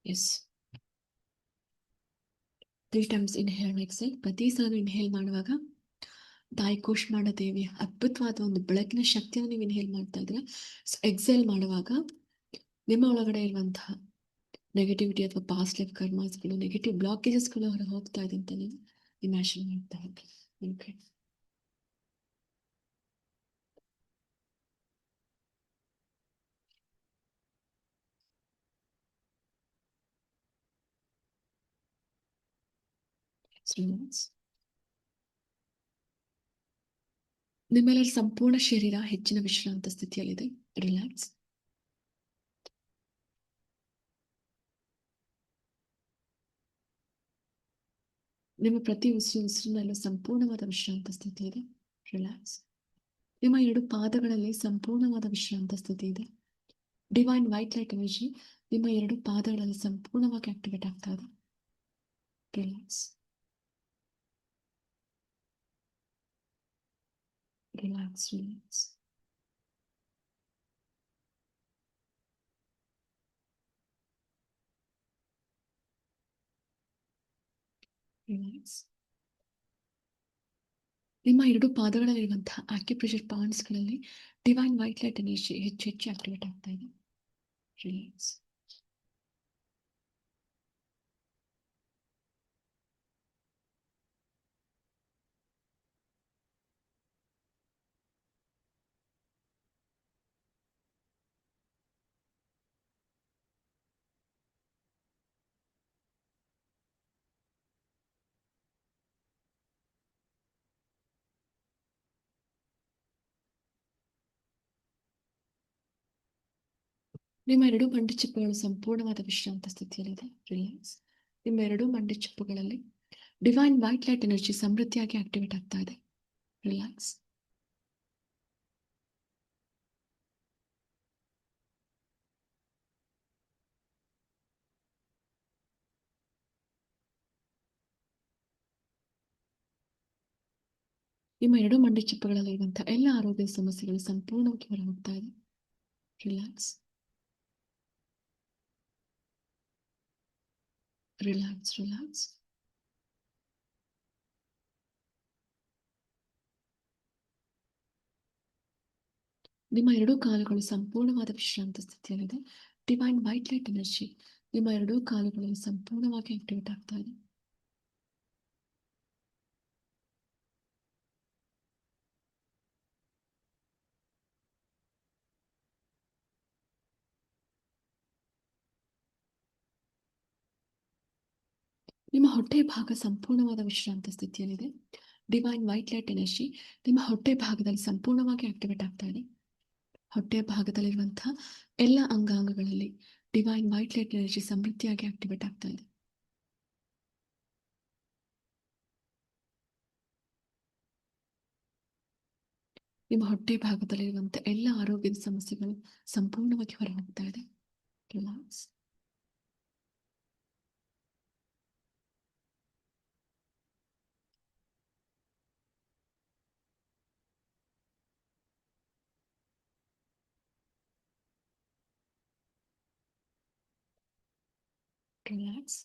Yes, 3 times inhale and exhale. ಪ್ರತಿ ಸಲ ಇನ್ಹೇಲ್ ಮಾಡುವಾಗ ತಾಯಿ ಕೂಷ್ಮಾಂಡ ದೇವಿಯ ಅದ್ಭುತವಾದ ಒಂದು ಬೆಳಕಿನ ಶಕ್ತಿಯನ್ನು ನೀವು ಇನ್ಹೇಲ್ ಮಾಡ್ತಾ ಇದ್ರೆ, ಎಕ್ಸೇಲ್ ಮಾಡುವಾಗ ನಿಮ್ಮ ಒಳಗಡೆ ಇರುವಂತಹ ನೆಗೆಟಿವಿಟಿ ಅಥವಾ ಪಾಸ್ಟ್ ಲೈಫ್ ಕರ್ಮಾಸ್ಗಳು, ನೆಗೆಟಿವ್ ಬ್ಲಾಕೇಜಸ್ಗಳು ಹೊರ ಹೋಗ್ತಾ ಇದೆ ಅಂತ ನೀವು ಇಮ್ಯಾಜಿನ್ ಮಾಡ್ತಾ ಹೋಗಿ. ಓಕೆ, ನಿಮ್ಮೆಲ್ಲರ ಸಂಪೂರ್ಣ ಶರೀರ ಹೆಚ್ಚಿನ ವಿಶ್ರಾಂತ ಸ್ಥಿತಿಯಲ್ಲಿದೆ. ರಿಲ್ಯಾಕ್ಸ್. ನಿಮ್ಮ ಪ್ರತಿ ಉಸಿರಿನಲ್ಲೂ ಸಂಪೂರ್ಣವಾದ ವಿಶ್ರಾಂತ ಸ್ಥಿತಿ ಇದೆ. ರಿಲ್ಯಾಕ್ಸ್. ನಿಮ್ಮ 2 ಪಾದಗಳಲ್ಲಿ ಸಂಪೂರ್ಣವಾದ ವಿಶ್ರಾಂತ ಸ್ಥಿತಿ ಇದೆ. ಡಿವೈನ್ ವೈಟ್ ಲೈಟ್ ಎನರ್ಜಿ ನಿಮ್ಮ 2 ಪಾದಗಳಲ್ಲಿ ಸಂಪೂರ್ಣವಾಗಿ ಆಕ್ಟಿವೇಟ್ ಆಗ್ತಾ ಇದೆ. ರಿಲ್ಯಾಕ್ಸ್. ರಿಲ್ಯಾಕ್ಸ್. ರಿಲ್ಯಾಕ್ಸ್. ರಿಲ್ಯಾಕ್ಸ್. ನಿಮ್ಮ 2 ಪಾದಗಳಲ್ಲಿರುವಂತಹ ಆಕ್ಯುಪ್ರೆಷರ್ ಪಾಯಿಂಟ್ಸ್ಗಳಲ್ಲಿ ಡಿವೈನ್ ವೈಟ್ ಲೈಟ್ ಎನರ್ಜಿ ಹೆಚ್ಚು ಹೆಚ್ಚು ಆಕ್ಟಿವೇಟ್ ಆಗ್ತಾ ಇದೆ. ರಿಲ್ಯಾಕ್ಸ್. ನಿಮ್ಮ 2 ಮಂಡಿಚಿಪ್ಪುಗಳು ಸಂಪೂರ್ಣವಾದ ವಿಶ್ರಾಂತ ಸ್ಥಿತಿಯಲ್ಲಿದೆ. ರಿಲ್ಯಾಕ್ಸ್. ನಿಮ್ಮ 2 ಮಂಡಿಚಿಪ್ಪುಗಳಲ್ಲಿ ಡಿವೈನ್ ವೈಟ್ ಲೈಟ್ ಎನರ್ಜಿ ಸಮೃದ್ಧಿಯಾಗಿ ಆಕ್ಟಿವೇಟ್ ಆಗ್ತಾ ಇದೆ. ರಿಲ್ಯಾಕ್ಸ್. ನಿಮ್ಮ 2 ಮಂಡಿಚಿಪ್ಪುಗಳಲ್ಲಿರುವಂತಹ ಎಲ್ಲ ಆರೋಗ್ಯದ ಸಮಸ್ಯೆಗಳು ಸಂಪೂರ್ಣವಾಗಿ ಹೊರಹೋಗ್ತಾ ಇದೆ. ರಿಲ್ಯಾಕ್ಸ್. ರಿಲ್ಯಾಕ್ಸ್. ರಿಲ್ಯಾಕ್ಸ್. ನಿಮ್ಮ 2 ಕಾಲುಗಳು ಸಂಪೂರ್ಣವಾದ ವಿಶ್ರಾಂತ ಸ್ಥಿತಿಯಲ್ಲಿದೆ. ಡಿವೈನ್ ವೈಟ್ ಲೈಟ್ ಎನರ್ಜಿ ನಿಮ್ಮ 2 ಕಾಲುಗಳಲ್ಲಿ ಸಂಪೂರ್ಣವಾಗಿ ಆಕ್ಟಿವೇಟ್ ಆಗ್ತಾ ಇದೆ. ನಿಮ್ಮ ಹೊಟ್ಟೆ ಭಾಗ ಸಂಪೂರ್ಣವಾದ ವಿಶ್ರಾಂತ ಸ್ಥಿತಿಯಲ್ಲಿದೆ. ಡಿವೈನ್ ವೈಟ್ ಲೈಟ್ ಎನರ್ಜಿ ನಿಮ್ಮ ಹೊಟ್ಟೆ ಭಾಗದಲ್ಲಿ ಸಂಪೂರ್ಣವಾಗಿ ಆಕ್ಟಿವೇಟ್ ಆಗ್ತಾ ಇದೆ. ಹೊಟ್ಟೆಯ ಭಾಗದಲ್ಲಿರುವಂತಹ ಎಲ್ಲ ಅಂಗಾಂಗಗಳಲ್ಲಿ ಡಿವೈನ್ ವೈಟ್ ಲೈಟ್ ಎನರ್ಜಿ ಸಮೃದ್ಧಿಯಾಗಿ ಆಕ್ಟಿವೇಟ್ ಆಗ್ತಾ ಇದೆ. ನಿಮ್ಮ ಹೊಟ್ಟೆ ಭಾಗದಲ್ಲಿರುವಂತಹ ಎಲ್ಲ ಆರೋಗ್ಯದ ಸಮಸ್ಯೆಗಳು ಸಂಪೂರ್ಣವಾಗಿ ಹೊರಹೋಗ್ತಾ ಇದೆ. ರಿಲ್ಯಾಕ್ಸ್. ರಿಲ್ಯಾಕ್ಸ್.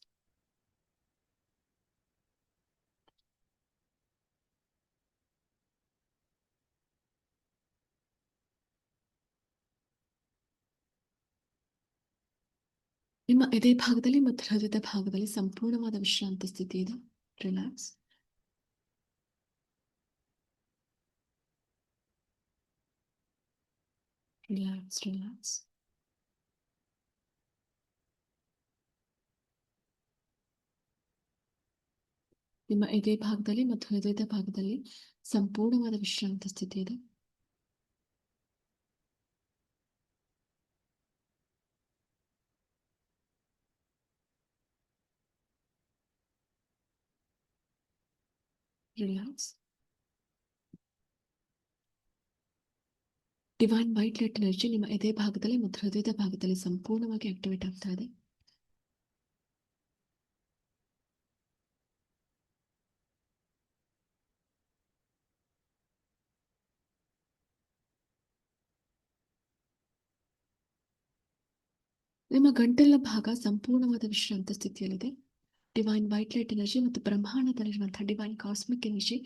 ನಿಮ್ಮ ಎದೆ ಭಾಗದಲ್ಲಿ ಮತ್ತು ಹೃದಯದ ಭಾಗದಲ್ಲಿ ಸಂಪೂರ್ಣವಾದ ವಿಶ್ರಾಂತ ಸ್ಥಿತಿ ಇದೆ. ರಿಲ್ಯಾಕ್ಸ್. ರಿಲ್ಯಾಕ್ಸ್. ರಿಲ್ಯಾಕ್ಸ್. ನಿಮ್ಮ ಎದೆ ಭಾಗದಲ್ಲಿ ಮತ್ತು ಹೃದಯದ ಭಾಗದಲ್ಲಿ ಸಂಪೂರ್ಣವಾದ ವಿಶ್ರಾಂತ ಸ್ಥಿತಿ ಇದೆ. Relax. Divine white light energy ನಿಮ್ಮ ಎದೆ ಭಾಗದಲ್ಲಿ ಮತ್ತು ಹೃದಯದ ಭಾಗದಲ್ಲಿ ಸಂಪೂರ್ಣವಾಗಿ ಆಕ್ಟಿವೇಟ್ ಆಗ್ತಾ ಇದೆ. ನಿಮ್ಮ ಗಂಟಲಿನ ಭಾಗ ಸಂಪೂರ್ಣವಾದ ವಿಶ್ರಾಂತ ಸ್ಥಿತಿಯಲ್ಲಿದೆ. ಡಿವೈನ್ ವೈಟ್ ಲೈಟ್ ಎನರ್ಜಿ ಮತ್ತು ಬ್ರಹ್ಮಾಂಡದಲ್ಲಿರುವಂತಹ ಡಿವೈನ್ ಕಾಸ್ಮಿಕ್ ಎನರ್ಜಿ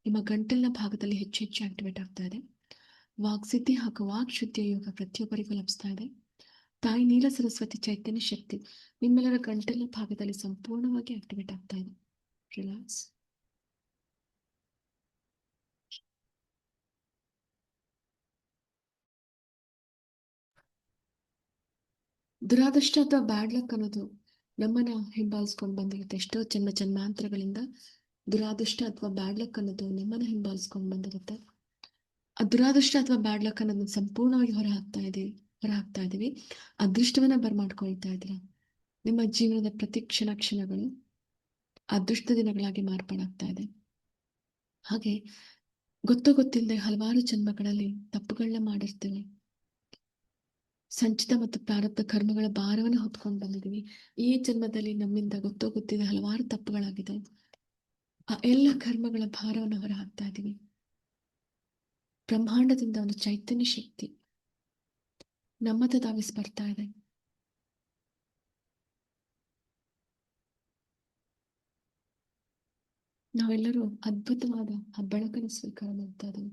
ನಿಮ್ಮ ಗಂಟಲಿನ ಭಾಗದಲ್ಲಿ ಹೆಚ್ಚು ಹೆಚ್ಚು ಆಕ್ಟಿವೇಟ್ ಆಗ್ತಾ ಇದೆ. ವಾಕ್ಸಿದ್ಧಿ ಹಾಗೂ ವಾಕ್ ಶುದ್ಧಿಯ ಯೋಗ ಪ್ರತಿಯೊಬ್ಬರಿಗೂ ಲಭಿಸ್ತಾ ಇದೆ. ತಾಯಿ ನೀಲ ಸರಸ್ವತಿ ಚೈತನ್ಯ ಶಕ್ತಿ ನಿಮ್ಮೆಲ್ಲರ ಗಂಟಲಿನ ಭಾಗದಲ್ಲಿ ಸಂಪೂರ್ಣವಾಗಿ ಆಕ್ಟಿವೇಟ್ ಆಗ್ತಾ ಇದೆ. ರಿಲ್ಯಾಕ್ಸ್. ದುರಾದೃಷ್ಟ ಅಥವಾ ಬ್ಯಾಡ್ ಲಕ್ ಅನ್ನೋದು ನಮ್ಮನ್ನ ಹಿಂಬಾಲಿಸ್ಕೊಂಡು ಬಂದಿರುತ್ತೆ. ಎಷ್ಟೋ ಜನ್ಮ ಜನ್ಮಾಂತರಗಳಿಂದ ದುರಾದೃಷ್ಟ ಅಥವಾ ಬ್ಯಾಡ್ ಲಕ್ ಅನ್ನೋದು ನಮ್ಮನ್ನ ಹಿಂಬಾಲಿಸ್ಕೊಂಡು ಬಂದಿರುತ್ತೆ. ದುರಾದೃಷ್ಟ ಅಥವಾ ಬ್ಯಾಡ್ ಲಕ್ ಅನ್ನೋದನ್ನ ಸಂಪೂರ್ಣವಾಗಿ ಹೊರ ಹಾಕ್ತಾ ಇದೀವಿ. ಅದೃಷ್ಟವನ್ನ ಬರ್ಮಾಡ್ಕೊಳ್ತಾ ಇದ್ದೀರಾ. ನಿಮ್ಮ ಜೀವನದ ಪ್ರತಿ ಕ್ಷಣಗಳು ಅದೃಷ್ಟ ದಿನಗಳಾಗಿ ಮಾರ್ಪಾಡಾಗ್ತಾ ಇದೆ. ಹಾಗೆ ಗೊತ್ತಿಲ್ಲದೆ ಹಲವಾರು ಜನ್ಮಗಳಲ್ಲಿ ತಪ್ಪುಗಳನ್ನ ಮಾಡಿರ್ತೇವೆ. ಸಂಚಿತ ಮತ್ತು ಪ್ರಾರಬ್ಧ ಕರ್ಮಗಳ ಭಾರವನ್ನು ಹೊತ್ಕೊಂಡು ಬಂದಿದ್ದೀವಿ. ಈ ಜನ್ಮದಲ್ಲಿ ನಮ್ಮಿಂದ ಗೊತ್ತಿದೆ ಹಲವಾರು ತಪ್ಪುಗಳಾಗಿದೆ. ಆ ಎಲ್ಲ ಕರ್ಮಗಳ ಭಾರವನ್ನು ಹೊರ ಹಾಕ್ತಾ ಇದ್ದೀವಿ. ಬ್ರಹ್ಮಾಂಡದಿಂದ ಒಂದು ಚೈತನ್ಯ ಶಕ್ತಿ ನಮ್ಮತ್ತ ಧಾವಿಸಿ ಬರ್ತಾ ಇದೆ. ನಾವೆಲ್ಲರೂ ಅದ್ಭುತವಾದ ಆ ಬೆಳಕನ್ನು ಸ್ವೀಕಾರ ಮಾಡ್ತಾ ಇದ್ದೀವಿ.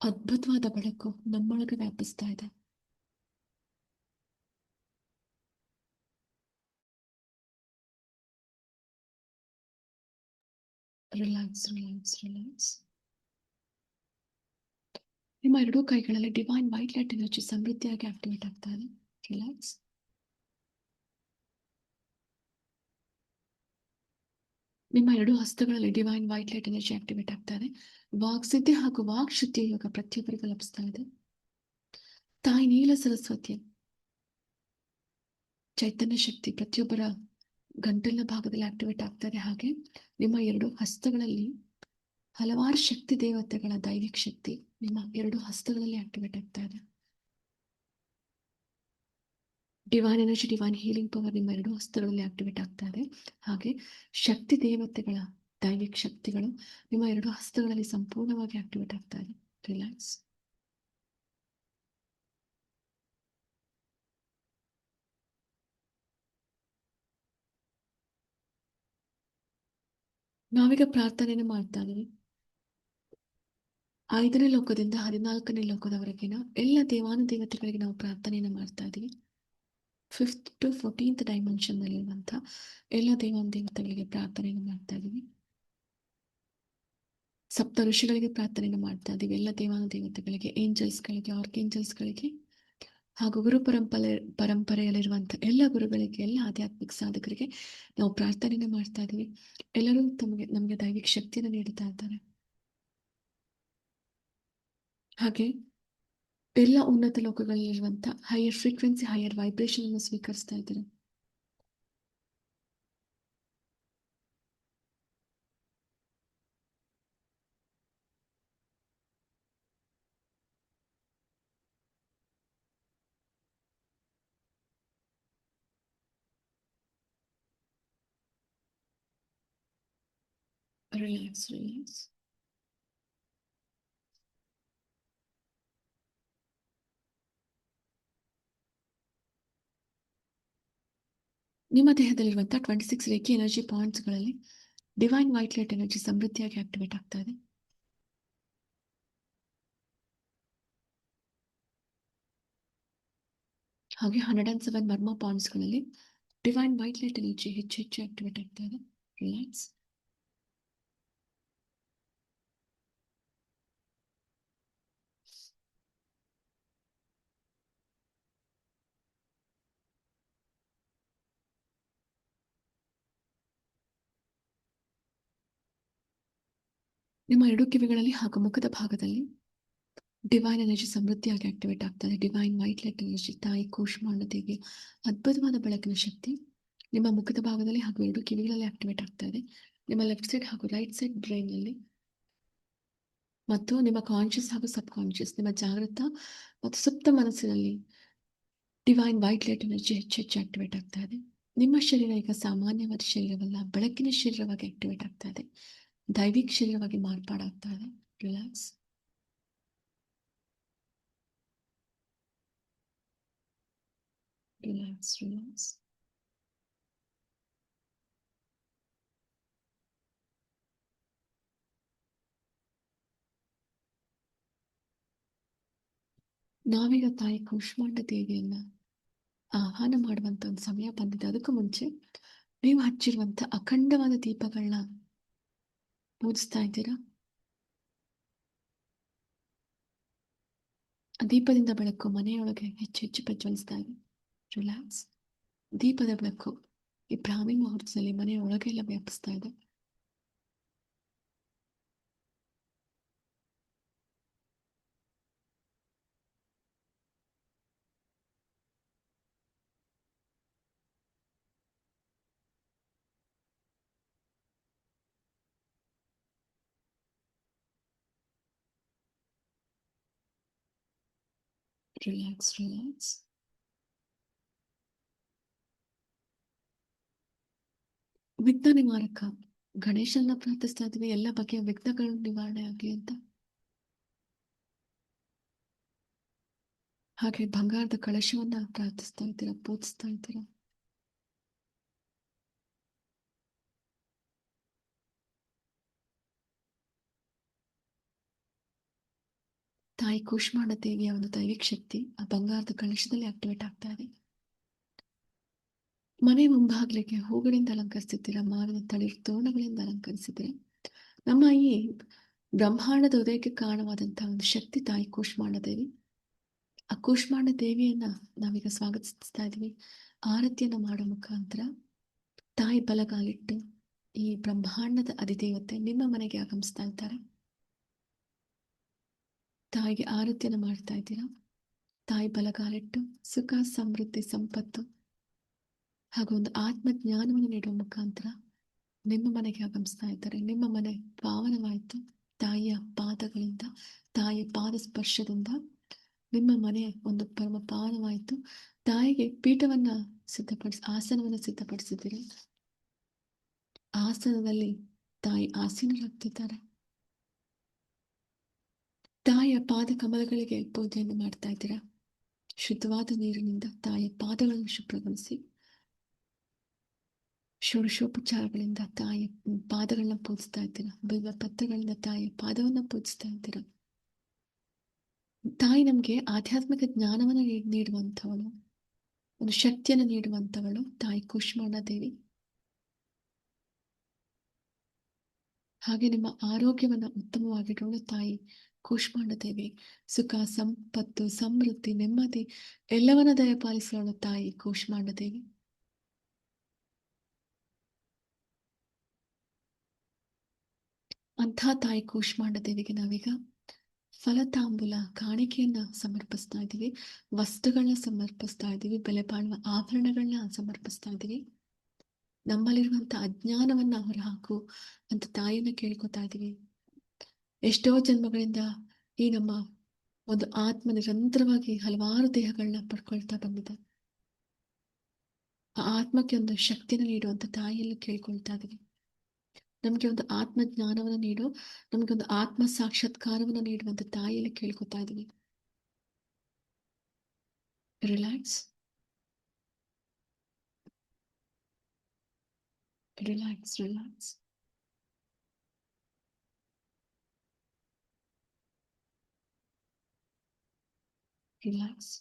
ಅದ್ಭುತವಾದ ಬೆಳಕು ನಮ್ಮೊಳಗೆ ವ್ಯಾಪಿಸ್ತಾ ಇದೆ. Relax relax relax. ನಿಮ್ಮ ಎರಡೂ ಕೈಗಳಲ್ಲಿ ಡಿವೈನ್ ವೈಟ್ ಲೈಟ್ ಎನರ್ಜಿ ಸಮೃದ್ಧಿಯಾಗಿ ಆಕ್ಟಿವೇಟ್ ಆಗ್ತಾ ಇದೆ. ರಿಲ್ಯಾಕ್ಸ್. ನಿಮ್ಮ ಎರಡೂ ಹಸ್ತಗಳಲ್ಲಿ divine white light energy activate ಆಗ್ತಾ ಇದೆ. ವಾಕ್ಸಿದ್ಧಿ ಹಾಗೂ ವಾಕ್ ಶುದ್ಧಿಯ ಯೋಗ ಪ್ರತಿಯೊಬ್ಬರಿಗೂ ಲಭಿಸ್ತಾ ಇದೆ. ತಾಯಿ ನೀಲ ಸರಸ್ವತಿಯ ಚೈತನ್ಯ ಶಕ್ತಿ ಪ್ರತಿಯೊಬ್ಬರ ಗಂಟಲಿನ ಭಾಗದಲ್ಲಿ ಆಕ್ಟಿವೇಟ್ ಆಗ್ತಾ ಇದೆ. ಹಾಗೆ ನಿಮ್ಮ ಎರಡು ಹಸ್ತಗಳಲ್ಲಿ ಹಲವಾರು ಶಕ್ತಿ ದೇವತೆಗಳ ದೈವಿಕ ಶಕ್ತಿ ನಿಮ್ಮ ಎರಡು ಹಸ್ತಗಳಲ್ಲಿ ಆಕ್ಟಿವೇಟ್ ಆಗ್ತಾ ಇದೆ. Divine energy, divine healing power ನಿಮ್ಮ ಎರಡು ಹಸ್ತಗಳಲ್ಲಿ ಆಕ್ಟಿವೇಟ್ ಆಗ್ತಾ ಇದೆ. ಹಾಗೆ ಶಕ್ತಿ ದೇವತೆಗಳ ದೈವಿಕ ಶಕ್ತಿಗಳು ನಿಮ್ಮ ಎರಡು ಹಸ್ತಗಳಲ್ಲಿ ಸಂಪೂರ್ಣವಾಗಿ ಆಕ್ಟಿವೇಟ್ ಆಗ್ತಾ ಇದೆ. ರಿಲ್ಯಾಕ್ಸ್. ನಾವೀಗ ಪ್ರಾರ್ಥನೆಯನ್ನು ಮಾಡ್ತಾ ಇದೀವಿ. 5ನೇ ಲೋಕದಿಂದ 14ನೇ ಲೋಕದವರೆಗಿನ ಎಲ್ಲ ದೇವಾನುದೇವತೆಗಳಿಗೆ ನಾವು ಪ್ರಾರ್ಥನೆಯನ್ನು ಮಾಡ್ತಾ ಇದೀವಿ. 5th to 14th ಡೈಮೆನ್ಷನ್ ನಲ್ಲಿರುವಂತಹ ಎಲ್ಲ ದೇವಾನುದೇವತೆಗಳಿಗೆ ಪ್ರಾರ್ಥನೆಯನ್ನು ಮಾಡ್ತಾ ಇದೀವಿ. ಸಪ್ತ ಋಷಿಗಳಿಗೆ ಪ್ರಾರ್ಥನೆಯನ್ನು ಮಾಡ್ತಾ ಇದೀವಿ. ಎಲ್ಲ ದೇವಾನುದೇವತೆಗಳಿಗೆ, ಏಂಜಲ್ಸ್ಗಳಿಗೆ, ಆರ್ಕೇಂಜಲ್ಸ್ಗಳಿಗೆ ಹಾಗೂ ಗುರು ಪರಂಪರೆಯಲ್ಲಿರುವಂತಹ ಎಲ್ಲ ಗುರುಗಳಿಗೆ, ಎಲ್ಲ ಆಧ್ಯಾತ್ಮಿಕ ಸಾಧಕರಿಗೆ ನಾವು ಪ್ರಾರ್ಥನೆಯನ್ನು ಮಾಡ್ತಾ ಇದೀವಿ. ಎಲ್ಲರೂ ನಮಗೆ ದೈವಿಕ ಶಕ್ತಿಯನ್ನು ನೀಡ್ತಾ ಇದ್ದಾರೆ. ಹಾಗೆ ಎಲ್ಲ ಉನ್ನತ ಲೋಕಗಳಲ್ಲಿರುವಂತಹ ಹೈಯರ್ ಫ್ರೀಕ್ವೆನ್ಸಿ, ಹೈಯರ್ ವೈಬ್ರೇಷನ್ ಅನ್ನು ಸ್ವೀಕರಿಸ್ತಾ ಇದ್ದಾರೆ. Relax relax. ನಿಮ್ಮ ದೇಹದಲ್ಲಿರುವಂತಹ 26 ರೇಖಿ ಎನರ್ಜಿ ಪಾಯಿಂಟ್ಸ್ಗಳಲ್ಲಿ ಡಿವೈನ್ ವೈಟ್ ಲೈಟ್ ಎನರ್ಜಿ ಸಮೃದ್ಧಿಯಾಗಿ ಆಕ್ಟಿವೇಟ್ ಆಗ್ತಾ ಇದೆ. ಹಾಗೆ 107 ಮರ್ಮ ಪಾಯಿಂಟ್ಸ್ಗಳಲ್ಲಿ ಡಿವೈನ್ ವೈಟ್ ಲೈಟ್ ಎನರ್ಜಿ ಹೆಚ್ಚು ಆಕ್ಟಿವೇಟ್ ಆಗ್ತಾ ಇದೆ. ರಿಲ್ಯಾಕ್ಸ್. ನಿಮ್ಮ ಎರಡು ಕಿವಿಗಳಲ್ಲಿ ಹಾಗೂ ಮುಖದ ಭಾಗದಲ್ಲಿ ಡಿವೈನ್ ಎನರ್ಜಿ ಸಮೃದ್ಧಿಯಾಗಿ ಆಕ್ಟಿವೇಟ್ ಆಗ್ತದೆ. ಡಿವೈನ್ ವೈಟ್ ಲೈಟ್ ಎನರ್ಜಿ, ತಾಯಿ ಕೂಷ್ಮಾಂಡ ದೇವಿಯ ಅದ್ಭುತವಾದ ಬೆಳಕಿನ ಶಕ್ತಿ ನಿಮ್ಮ ಮುಖದ ಭಾಗದಲ್ಲಿ ಹಾಗೂ ಎರಡು ಕಿವಿಗಳಲ್ಲಿ ಆಕ್ಟಿವೇಟ್ ಆಗ್ತಾ ಇದೆ. ನಿಮ್ಮ ಲೆಫ್ಟ್ ಸೈಡ್ ಹಾಗೂ ರೈಟ್ ಸೈಡ್ ಬ್ರೈನ್ ನಲ್ಲಿ ಮತ್ತು ನಿಮ್ಮ ಕಾನ್ಶಿಯಸ್ ಹಾಗೂ ಸಬ್ ಕಾನ್ಶಿಯಸ್, ನಿಮ್ಮ ಜಾಗೃತ ಮತ್ತು ಸುಪ್ತ ಮನಸ್ಸಿನಲ್ಲಿ ಡಿವೈನ್ ವೈಟ್ ಲೈಟ್ ಎನರ್ಜಿ ಹೆಚ್ಚು ಆಕ್ಟಿವೇಟ್ ಆಗ್ತಾ ಇದೆ. ನಿಮ್ಮ ಶರೀರ ಈಗ ಸಾಮಾನ್ಯವಾದ ಶರೀರವಲ್ಲ, ಬೆಳಕಿನ ಶರೀರವಾಗಿ ಆಕ್ಟಿವೇಟ್ ಆಗ್ತಾ ಇದೆ. ದೈವಿಕ ಶರೀರವಾಗಿ ಮಾರ್ಪಾಡಾಗ್ತಾ ಇದೆ. ರಿಲ್ಯಾಕ್ಸ್. Relax relax. ನಾವೀಗ ತಾಯಿ ಕೂಷ್ಮಾಂಡ ದೇವಿಯನ್ನ ಆಹ್ವಾನ ಮಾಡುವಂತ ಒಂದು ಸಮಯ ಬಂದಿದೆ. ಅದಕ್ಕೂ ಮುಂಚೆ ನೀವು ಹಚ್ಚಿರುವಂತ ಅಖಂಡವಾದ ದೀಪಗಳನ್ನ ಪೂಜಿಸ್ತಾ ಇದ್ದೀರಾ. ದೀಪದಿಂದ ಬೆಳಕು ಮನೆಯೊಳಗೆ ಹೆಚ್ಚು ಹೆಚ್ಚು ಪ್ರಜ್ವಲಿಸ್ತಾ ಇದೆ. ರಿಲ್ಯಾಕ್ಸ್. ದೀಪದ ಬೆಳಕು ಈ ಬ್ರಾಹ್ಮಿ ಮುಹೂರ್ತದಲ್ಲಿ ಮನೆಯ ಒಳಗೆಲ್ಲ ವ್ಯಾಪಿಸ್ತಾ ಇದೆ. Relax, relax. ವಿಘ್ನ ನಿವಾರಕ ಗಣೇಶನ ಪ್ರಾರ್ಥಿಸ್ತಾ ಇದ್ವಿ, ಎಲ್ಲ ಬಗೆಯ ವಿಘ್ನಗಳು ನಿವಾರಣೆ ಆಗ್ಲಿ ಅಂತ. ಹಾಗೆ ಬಂಗಾರದ ಕಳಶವನ್ನ ಪ್ರಾರ್ಥಿಸ್ತಾ ಇದ್ದೀರಾ, ಪೂಜಿಸ್ತಾ ಇದ್ದೀರಾ. ತಾಯಿ ಕೂಷ್ಮಾಂಡ ದೇವಿಯ ಒಂದು ದೈವಿಕ ಶಕ್ತಿ ಆ ಬಂಗಾರದ ಕಳಶದಲ್ಲಿ ಆಕ್ಟಿವೇಟ್ ಆಗ್ತಾ ಇದೆ. ಮನೆ ಮುಂಭಾಗ್ಲಿಗೆ ಹೂಗಳಿಂದ ಅಲಂಕರಿಸಿದ್ದೀರಾ, ಮಾವಿನ ತಳಿರು ತೋರಣಗಳಿಂದ ಅಲಂಕರಿಸಿದ್ದೀರಾ. ನಮ್ಮ ಈ ಬ್ರಹ್ಮಾಂಡದ ಉದಯಕ್ಕೆ ಕಾರಣವಾದಂತಹ ಒಂದು ಶಕ್ತಿ ತಾಯಿ ಕೂಷ್ಮಾಂಡ ದೇವಿ. ಆ ಕೂಷ್ಮಾಂಡ ದೇವಿಯನ್ನ ನಾವೀಗ ಸ್ವಾಗತಿಸ್ತಾ ಇದ್ದೀವಿ. ಆರತಿಯನ್ನ ಮಾಡೋ ಮುಖಾಂತರ ತಾಯಿ ಬಲಗಾಲಿಟ್ಟು ಈ ಬ್ರಹ್ಮಾಂಡದ ಅಧಿದೇವತೆ ನಿಮ್ಮ ಮನೆಗೆ ಆಗಮಿಸ್ತಾ ಇದ್ದಾರೆ. ತಾಯಿಗೆ ಆರತಿಯನ್ನ ಮಾಡ್ತಾ ಇದ್ದೀರಾ. ತಾಯಿ ಬಲಗಾಲಿಟ್ಟು ಸುಖ, ಸಮೃದ್ಧಿ, ಸಂಪತ್ತು ಹಾಗೂ ಒಂದು ಆತ್ಮಜ್ಞಾನವನ್ನು ನೀಡುವ ಮುಖಾಂತರ ನಿಮ್ಮ ಮನೆಗೆ ಆಗಮಿಸ್ತಾ ಇದ್ದಾರೆ. ನಿಮ್ಮ ಮನೆ ಪಾವನವಾಯಿತು ತಾಯಿಯ ಪಾದಗಳಿಂದ, ತಾಯಿಯ ಪಾದ ಸ್ಪರ್ಶದಿಂದ ನಿಮ್ಮ ಮನೆ ಒಂದು ಪರಮ ಪಾವನವಾಯಿತು. ತಾಯಿಗೆ ಪೀಠವನ್ನ ಆಸನವನ್ನು ಸಿದ್ಧಪಡಿಸಿದ್ದೀರಿ. ಆಸನದಲ್ಲಿ ತಾಯಿ ಆಸೀನರಾಗ್ತಿದ್ದಾರೆ. ತಾಯಿಯ ಪಾದ ಕಮಲಗಳಿಗೆ ಪೂಜೆಯನ್ನು ಮಾಡ್ತಾ ಇದ್ದೀರಾ. ಶುದ್ಧವಾದ ನೀರಿನಿಂದ ತಾಯಿಯ ಪಾದಗಳನ್ನು ಶುಭ್ರಗೊಳಿಸಿ ಷೋಡಶೋಪಚಾರಗಳಿಂದ ತಾಯಿಯ ಪಾದಗಳನ್ನ ಪೂಜಿಸ್ತಾ ಇದ್ದೀರಾ. ಬಿಲ್ವ ಪತ್ರಗಳಿಂದ ತಾಯಿಯ ಪಾದವನ್ನ ಪೂಜಿಸ್ತಾ ಇದ್ದೀರಾ. ತಾಯಿ ನಮ್ಗೆ ಆಧ್ಯಾತ್ಮಿಕ ಜ್ಞಾನವನ್ನು ನೀಡುವಂಥವಳು, ಒಂದು ಶಕ್ತಿಯನ್ನು ನೀಡುವಂಥವಳು ತಾಯಿ ಕೂಷ್ಮಾಂಡ ದೇವಿ. ಹಾಗೆ ನಿಮ್ಮ ಆರೋಗ್ಯವನ್ನ ಉತ್ತಮವಾಗಿಡೋಳು ತಾಯಿ ಕೂಷ್ಮಾಂಡ ದೇವಿ. ಸುಖ, ಸಂಪತ್ತು, ಸಮೃದ್ಧಿ, ನೆಮ್ಮದಿ ಎಲ್ಲವನ್ನ ದಯಪಾಲಿಸೋಳು ತಾಯಿ ಕೂಷ್ಮಾಂಡ ದೇವಿ. ಅಂಥ ತಾಯಿ ಕೂಷ್ಮಾಂಡ ದೇವಿಗೆ ನಾವೀಗ ಫಲತಾಂಬೂಲ ಕಾಣಿಕೆಯನ್ನ ಸಮರ್ಪಿಸ್ತಾ ಇದ್ದೀವಿ, ವಸ್ತುಗಳನ್ನ ಸಮರ್ಪಿಸ್ತಾ ಇದ್ದೀವಿ, ಬೆಲೆ ಬಾಳುವ ಆಭರಣಗಳನ್ನ ಸಮರ್ಪಿಸ್ತಾ ಇದ್ದೀವಿ. ನಮ್ಮಲ್ಲಿರುವಂತ ಅಜ್ಞಾನವನ್ನ ಹೊರಹಾಕು ಅಂತ ತಾಯಿಯನ್ನ ಕೇಳ್ಕೊತಾ ಇದ್ದೀವಿ. ಎಷ್ಟೋ ಜನ್ಮಗಳಿಂದ ಈ ನಮ್ಮ ಒಂದು ಆತ್ಮ ನಿರಂತರವಾಗಿ ಹಲವಾರು ದೇಹಗಳನ್ನ ಪಡ್ಕೊಳ್ತಾ ಬಂದಿದೆ. ಆ ಆತ್ಮಕ್ಕೆ ಒಂದು ಶಕ್ತಿಯನ್ನು ನೀಡುವಂತ ತಾಯಿಯಲ್ಲಿ ಕೇಳ್ಕೊಳ್ತಾ ಇದೀವಿ. ನಮ್ಗೆ ಒಂದು ಆತ್ಮ ಜ್ಞಾನವನ್ನು ನೀಡು, ನಮ್ಗೆ ಒಂದು ಆತ್ಮ ಸಾಕ್ಷಾತ್ಕಾರವನ್ನು ನೀಡುವಂತ ತಾಯಿಯಲ್ಲಿ ಕೇಳ್ಕೊತಾ ಇದೀವಿ. Relax, relax, relax. ರಿಲ್ಯಾಕ್ಸ್.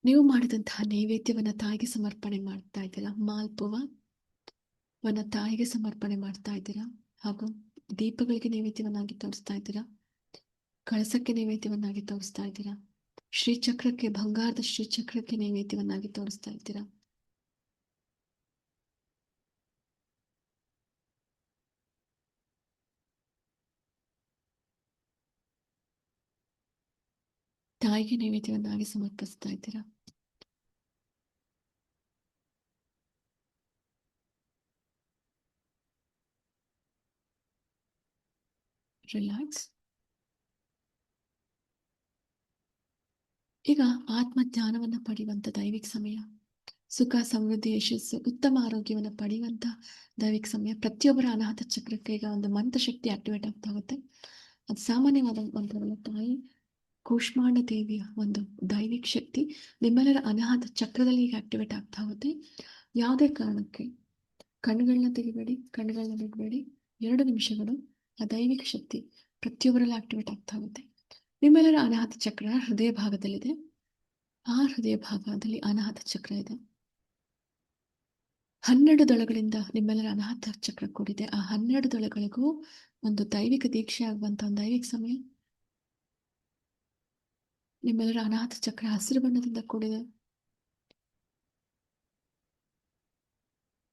ನೀವು ಮಾಡಿದಂತಹ ನೈವೇದ್ಯವನ್ನ ತಾಯಿಗೆ ಸಮರ್ಪಣೆ ಮಾಡ್ತಾ ಇದ್ದೀರಾ. ಮಾಲ್ಪುವನ್ನ ತಾಯಿಗೆ ಸಮರ್ಪಣೆ ಮಾಡ್ತಾ ಇದ್ದೀರಾ. ಹಾಗೂ ದೀಪಗಳಿಗೆ ನೈವೇದ್ಯವನ್ನಾಗಿ ತೋರಿಸ್ತಾ ಇದ್ದೀರಾ. ಕಳಸಕ್ಕೆ ನೈವೇದ್ಯವನ್ನಾಗಿ ತೋರಿಸ್ತಾ ಇದ್ದೀರಾ. ಶ್ರೀಚಕ್ರಕ್ಕೆ, ಬಂಗಾರದ ಶ್ರೀಚಕ್ರಕ್ಕೆ ನೈವೇದ್ಯವನ್ನಾಗಿ ತೋರಿಸ್ತಾ ಇದ್ದೀರಾ. ತಾಯಿಗೆ ನೈವೇದ್ಯವನ್ನಾಗಿ ಸಮರ್ಪಿಸ್ತಾ ಇದ್ದೀರಾ. ರಿಲ್ಯಾಕ್ಸ್. ಈಗ ಆತ್ಮ ಜ್ಞಾನವನ್ನ ಪಡೆಯುವಂತ ದೈವಿಕ ಸಮಯ, ಸುಖ, ಸಮೃದ್ಧಿ, ಯಶಸ್ಸು, ಉತ್ತಮ ಆರೋಗ್ಯವನ್ನು ಪಡೆಯುವಂತ ದೈವಿಕ ಸಮಯ. ಪ್ರತಿಯೊಬ್ಬರ ಅನಾಹತ ಚಕ್ರಕ್ಕೆ ಈಗ ಒಂದು ಮಂತ್ರ ಶಕ್ತಿ ಆಕ್ಟಿವೇಟ್ ಆಗ್ತಾ ಹೋಗುತ್ತೆ. ಅದು ಸಾಮಾನ್ಯವಾದ ಮಂತ್ರವಲ್ಲ, ತಾಯಿ ಕೂಷ್ಮಾಂಡ ದೇವಿಯ ಒಂದು ದೈವಿಕ ಶಕ್ತಿ ನಿಮ್ಮೆಲ್ಲರ ಅನಾಹತ ಚಕ್ರದಲ್ಲಿ ಈಗ ಆಕ್ಟಿವೇಟ್ ಆಗ್ತಾ ಹೋಗುತ್ತೆ. ಯಾವುದೇ ಕಾರಣಕ್ಕೆ ಕಣ್ಣುಗಳನ್ನ ತೆಗಿಬೇಡಿ, ಕಣ್ಣುಗಳನ್ನ ಬಿಡಬೇಡಿ. 2 ನಿಮಿಷಗಳು ಆ ದೈವಿಕ ಶಕ್ತಿ ಪ್ರತಿಯೊಬ್ಬರಲ್ಲಿ ಆಕ್ಟಿವೇಟ್ ಆಗ್ತಾ ಹೋಗುತ್ತೆ. ನಿಮ್ಮೆಲ್ಲರ ಅನಾಹತ ಚಕ್ರ ಹೃದಯ ಭಾಗದಲ್ಲಿದೆ. ಆ ಹೃದಯ ಭಾಗದಲ್ಲಿ ಅನಾಹತ ಚಕ್ರ ಇದೆ. 12 ದಳಗಳಿಂದ ನಿಮ್ಮೆಲ್ಲರ ಅನಾಥ ಚಕ್ರ ಕೂಡಿದೆ. ಆ 12 ದಳಗಳಿಗೂ ಒಂದು ದೈವಿಕ ದೀಕ್ಷೆ ಆಗುವಂತ ಒಂದು ದೈವಿಕ ಸಮಯ. ನಿಮ್ಮೆಲ್ಲರ ಅನಾಥ ಚಕ್ರ ಹಸಿರು ಬಣ್ಣದಿಂದ ಕೂಡಿದೆ.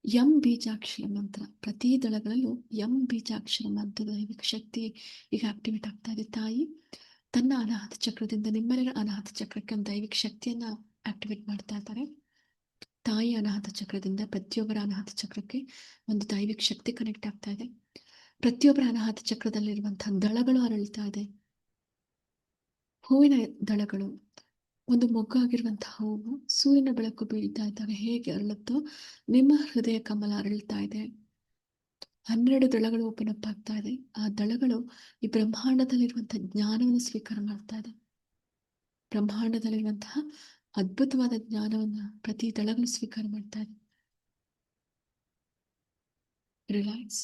ಎಂ ಬೀಜಾಕ್ಷರ ಮಂತ್ರ. ಪ್ರತಿ ದಳಗಳಲ್ಲೂ ಎಂ ಬೀಜಾಕ್ಷರ ಮಂತ್ರದ ದೈವಿಕ ಶಕ್ತಿ ಈಗ ಆಕ್ಟಿವೇಟ್ ಆಗ್ತಾ ಇದೆ. ತಾಯಿ ತನ್ನ ಅನಾಹತ ಚಕ್ರದಿಂದ ನಿಮ್ಮೆಲ್ಲರ ಅನಾಹತ ಚಕ್ರಕ್ಕೆ ಒಂದು ದೈವಿಕ ಶಕ್ತಿಯನ್ನ ಆಕ್ಟಿವೇಟ್ ಮಾಡ್ತಾ ಇದ್ದಾರೆ. ತಾಯಿ ಅನಾಹತ ಚಕ್ರದಿಂದ ಪ್ರತಿಯೊಬ್ಬರ ಅನಾಹತ ಚಕ್ರಕ್ಕೆ ಒಂದು ದೈವಿಕ ಶಕ್ತಿ ಕನೆಕ್ಟ್ ಆಗ್ತಾ ಇದೆ. ಪ್ರತಿಯೊಬ್ಬರ ಅನಾಹತ ಚಕ್ರದಲ್ಲಿರುವಂತಹ ದಳಗಳು ಅರಳ್ತಾ ಇದೆ. ಹೂವಿನ ದಳಗಳು, ಒಂದು ಮೊಗ್ಗಾಗಿರುವಂತಹ ಹೂವು ಸೂರ್ಯನ ಬೆಳಕು ಬೀಳ್ತಾ ಇದ್ದಾಗ ಹೇಗೆ ಅರಳುತ್ತೋ ನಿಮ್ಮ ಹೃದಯ ಕಮಲ ಅರಳ್ತಾ ಇದೆ. 12 ದಳಗಳು ಓಪನ್ ಅಪ್ ಆಗ್ತಾ ಇದೆ. ಆ ದಳಗಳು ಈ ಬ್ರಹ್ಮಾಂಡದಲ್ಲಿರುವಂತಹ ಜ್ಞಾನವನ್ನು ಸ್ವೀಕಾರ ಮಾಡ್ತಾ ಇದೆ. ಬ್ರಹ್ಮಾಂಡದಲ್ಲಿರುವಂತಹ ಅದ್ಭುತವಾದ ಜ್ಞಾನವನ್ನ ಪ್ರತಿ ದಳಗಳು ಸ್ವೀಕಾರ ಮಾಡ್ತಾ ಇದೆ. ರಿಲ್ಯಾಕ್ಸ್.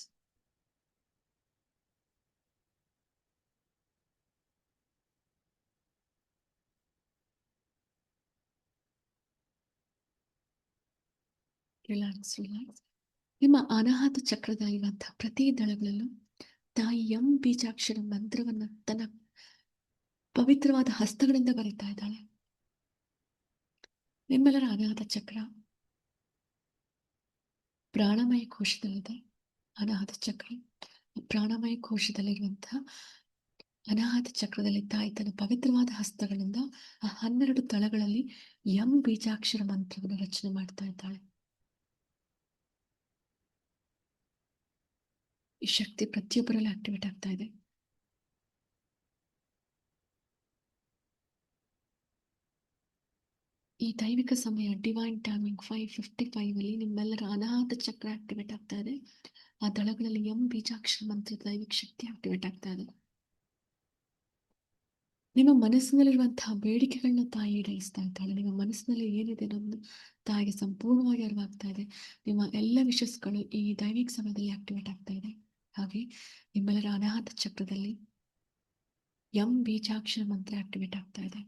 ರಿಲ್ಯಾಕ್ಸ್. ರಿಲ್ಯಾಕ್ಸ್. ನಿಮ್ಮ ಅನಾಹತ ಚಕ್ರದಲ್ಲಿರುವಂತಹ ಪ್ರತಿ ದಳಗಳಲ್ಲೂ ತಾಯಿ ಎಂ ಬೀಜಾಕ್ಷರ ಮಂತ್ರವನ್ನ ತನ್ನ ಪವಿತ್ರವಾದ ಹಸ್ತಗಳಿಂದ ಬರೀತಾ ಇದ್ದಾಳೆ. ನಿಮ್ಮೆಲ್ಲರ ಅನಾಹತ ಚಕ್ರ ಪ್ರಾಣಮಯ ಕೋಶದಲ್ಲಿದೆ. ಅನಾಹತ ಚಕ್ರ ಪ್ರಾಣಮಯ ಕೋಶದಲ್ಲಿರುವಂತಹ ಅನಾಹತ ಚಕ್ರದಲ್ಲಿ ತಾಯಿ ತನ್ನ ಪವಿತ್ರವಾದ ಹಸ್ತಗಳಿಂದ ಆ 12 ದಳಗಳಲ್ಲಿ ಎಂ ಬೀಜಾಕ್ಷರ ಮಂತ್ರವನ್ನು ರಚನೆ ಮಾಡ್ತಾ ಇದ್ದಾಳೆ. ಈ ಶಕ್ತಿ ಪ್ರತಿಯೊಬ್ಬರಲ್ಲಿ ಆಕ್ಟಿವೇಟ್ ಆಗ್ತಾ ಇದೆ. ಈ ದೈವಿಕ ಸಮಯ ಡಿವೈನ್ ಟೈಮಿಂಗ್ 5:55 ಅಲ್ಲಿ ನಿಮ್ಮೆಲ್ಲರ ಅನಾಹತ ಚಕ್ರ ಆಕ್ಟಿವೇಟ್ ಆಗ್ತಾ ಇದೆ. ಆ ದಳಗಳಲ್ಲಿ ಎಂ ಬೀಜಾಕ್ಷರ ಮಂತ್ರದ ದೈವಿಕ ಶಕ್ತಿ ಆಕ್ಟಿವೇಟ್ ಆಗ್ತಾ ಇದೆ. ನಿಮ್ಮ ಮನಸ್ಸಿನಲ್ಲಿರುವಂತಹ ಬೇಡಿಕೆಗಳನ್ನ ತಾಯಿ ಈಡೇರಿಸ್ತಾ ಇದ್ದಾಳೆ. ನಿಮ್ಮ ಮನಸ್ಸಿನಲ್ಲಿ ಏನಿದೆ ಅನ್ನೋದು ತಾಯಿಗೆ ಸಂಪೂರ್ಣವಾಗಿ ಅರಿವಾಗ್ತಾ ಇದೆ. ನಿಮ್ಮ ಎಲ್ಲ ವಿಷಸ್ಗಳು ಈ ದೈವಿಕ ಸಮಯದಲ್ಲಿ ಆಕ್ಟಿವೇಟ್ ಆಗ್ತಾ ಇದೆ. ಹಾಗೆ ನಿಮ್ಮೆಲ್ಲರ ಅನಾಹತ ಚಕ್ರದಲ್ಲಿ ಎಂ ಬೀಜಾಕ್ಷರ ಮಂತ್ರ ಆಕ್ಟಿವೇಟ್ ಆಗ್ತಾ ಇದೆ.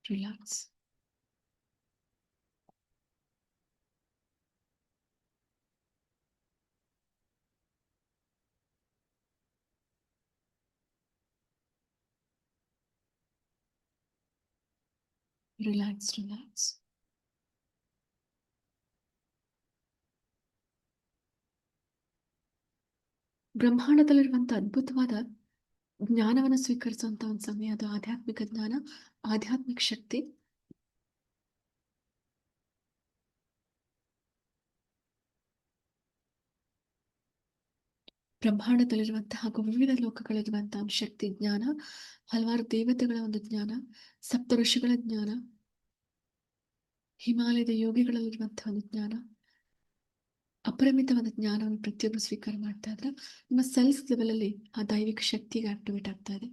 ರಿಲ್ಯಾಕ್ಸ್. ರಿಲ್ಯಾಕ್ಸ್. ರಿಲ್ಯಾಕ್ಸ್. ಬ್ರಹ್ಮಾಂಡದಲ್ಲಿರುವಂತಹ ಅದ್ಭುತವಾದ ಜ್ಞಾನವನ್ನು ಸ್ವೀಕರಿಸುವಂತ ಒಂದು ಸಮಯ. ಅದು ಆಧ್ಯಾತ್ಮಿಕ ಜ್ಞಾನ, ಆಧ್ಯಾತ್ಮಿಕ ಶಕ್ತಿ. ಬ್ರಹ್ಮಾಂಡದಲ್ಲಿರುವಂತಹ ಹಾಗೂ ವಿವಿಧ ಲೋಕಗಳಲ್ಲಿರುವಂತಹ ಒಂದು ಶಕ್ತಿ ಜ್ಞಾನ, ಹಲವಾರು ದೇವತೆಗಳ ಒಂದು ಜ್ಞಾನ, ಸಪ್ತ ಋಷಿಗಳ ಜ್ಞಾನ, ಹಿಮಾಲಯದ ಯೋಗಿಗಳಲ್ಲಿರುವಂತಹ ಒಂದು ಜ್ಞಾನ, ಅಪರಿಮಿತವಾದ ಜ್ಞಾನವನ್ನು ಪ್ರತಿಯೊಬ್ಬರು ಸ್ವೀಕಾರ ಮಾಡ್ತಾ ಇದ್ರೆ ನಿಮ್ಮ ಸೆಲ್ಸ್ ಲೆವೆಲ್ ಅಲ್ಲಿ ಆ ದೈವಿಕ ಶಕ್ತಿಗೆ ಆಕ್ಟಿವೇಟ್ ಆಗ್ತಾ ಇದೆ.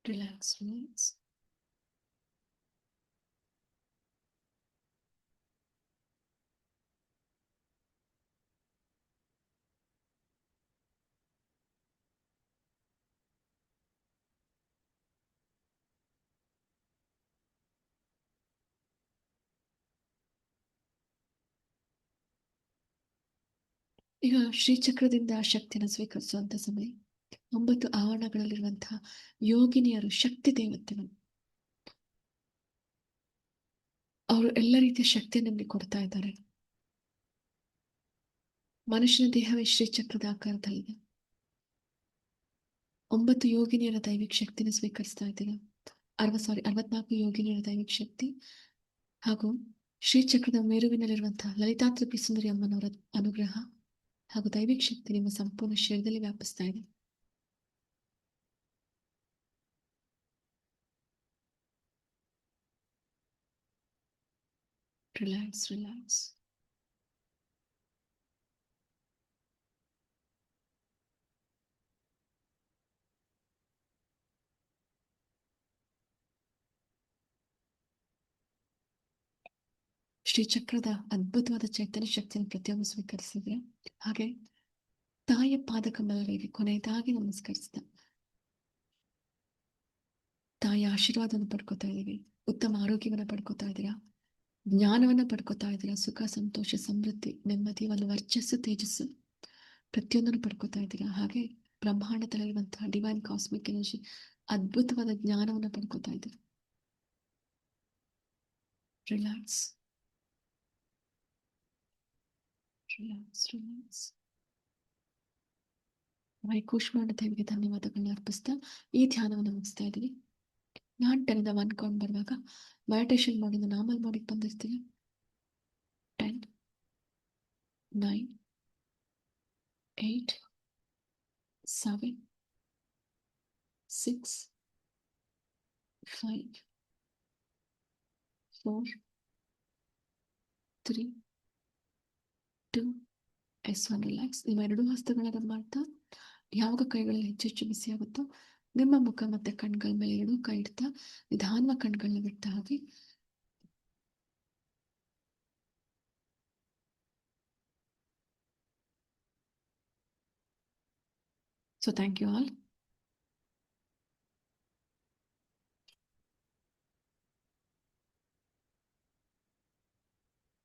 ರಿಲ್ಯಾಕ್ಸ್. ರಿಲ್ಯಾಕ್ಸ್. ಈಗ ಶ್ರೀಚಕ್ರದಿಂದ ಆ ಶಕ್ತಿಯನ್ನು ಸ್ವೀಕರಿಸುವಂತ ಸಮಯ. 9 ಆವರಣಗಳಲ್ಲಿರುವಂತಹ ಯೋಗಿನಿಯರು, ಶಕ್ತಿ ದೇವತೆಗಳು, ಅವರು ಎಲ್ಲ ರೀತಿಯ ಶಕ್ತಿಯನ್ನು ನಿಮಗೆ ಕೊಡ್ತಾ ಇದ್ದಾರೆ. ಮನುಷ್ಯನ ದೇಹವೇ ಶ್ರೀಚಕ್ರದ ಆಕಾರದಲ್ಲಿದೆ. 9 ಯೋಗಿನಿಯರ ದೈವಿಕ ಶಕ್ತಿನ ಸ್ವೀಕರಿಸ್ತಾ ಇದ್ದೀರಾ. 64 ಯೋಗಿನಿಯರ ದೈವಿಕ ಶಕ್ತಿ ಹಾಗೂ ಶ್ರೀಚಕ್ರದ ಮೇರುವಿನಲ್ಲಿರುವಂತಹ ಲಲಿತಾತ್ರಿಪಿ ಸುಂದರಿ ಅಮ್ಮನವರ ಅನುಗ್ರಹ ಹಾಗೂ ದೈವಿಕ ಶಕ್ತಿ ನಿಮ್ಮ ಸಂಪೂರ್ಣ ಶರೀರದಲ್ಲಿ ವ್ಯಾಪಿಸ್ತಾ ಇದೆ. ರಿಲ್ಯಾಕ್ಸ್. ರಿಲ್ಯಾಕ್ಸ್. ಶ್ರೀಚಕ್ರದ ಅದ್ಭುತವಾದ ಚೈತನ್ಯ ಶಕ್ತಿಯನ್ನು ಪ್ರತಿಯೊಬ್ಬರು ಸ್ವೀಕರಿಸಿದ್ರೆ, ಹಾಗೆ ತಾಯಿಯ ಪಾದ ಕಮಲಗಳಿಗೆ ಕೊನೆಯದಾಗಿ ನಮಸ್ಕರಿಸಿದ ತಾಯಿಯ ಆಶೀರ್ವಾದವನ್ನು ಪಡ್ಕೋತಾ ಇದ್ದೀವಿ. ಉತ್ತಮ ಆರೋಗ್ಯವನ್ನು ಪಡ್ಕೋತಾ ಇದ್ದೀರಾ, ಜ್ಞಾನವನ್ನ ಪಡ್ಕೋತಾ ಇದ್ದೀರಾ, ಸುಖ ಸಂತೋಷ ಸಮೃದ್ಧಿ ನೆಮ್ಮದಿ ಒಂದು ವರ್ಚಸ್ಸು ತೇಜಸ್ಸು ಪ್ರತಿಯೊಂದನ್ನು ಪಡ್ಕೋತಾ ಇದ್ದೀರಾ. ಹಾಗೆ ಬ್ರಹ್ಮಾಂಡದಲ್ಲಿರುವಂತಹ ಡಿವೈನ್ ಕಾಸ್ಮಿಕ್ ಎನರ್ಜಿ ಅದ್ಭುತವಾದ ಜ್ಞಾನವನ್ನು ಪಡ್ಕೋತಾ ಇದ್ದೀರಾ. Relax, relax, relax. ಕೂಷ್ಮಾಂಡ ದೇವಿಗೆ ಧನ್ಯವಾದಗಳನ್ನ ಅರ್ಪಿಸ್ತಾ ಈ ಧ್ಯಾನವನ್ನು ಮುಗಿಸ್ತಾ ಇದ್ದೀವಿ. ನಾನು 10 1 ಕೌಂಟ್ ಬರುವಾಗ ಮೆಡಿಟೇಷನ್ ಮಾಡಿದ ನಾರ್ಮಲ್ ಮಾಡಿಗೆ ಬಂದಿರ್ತೀವಿ. 10, 9, 8, 7, 6, 5, 4, 3, 2, S1 ರಿಲ್ಯಾಕ್ಸ್. ನಿಮ್ಮ ಎರಡೂ ಹಸ್ತಗಳನ್ನು ಮಾಡ್ತಾ ಯಾವಾಗ ಕೈಗಳಲ್ಲಿ ಹೆಚ್ಚೆಚ್ಚು ಬಿಸಿ ಆಗುತ್ತೋ ನಿಮ್ಮ ಮುಖ ಮತ್ತೆ ಕಣ್ಗಳ ಮೇಲೆ ಎರಡೂ ಕೈ ಇಡ್ತಾ ನಿಧಾನವಾಗಿ ಕಣ್ಗಳನ್ನ ಬಿಡ್ತಾ ಹೋಗಿ. So thank you all.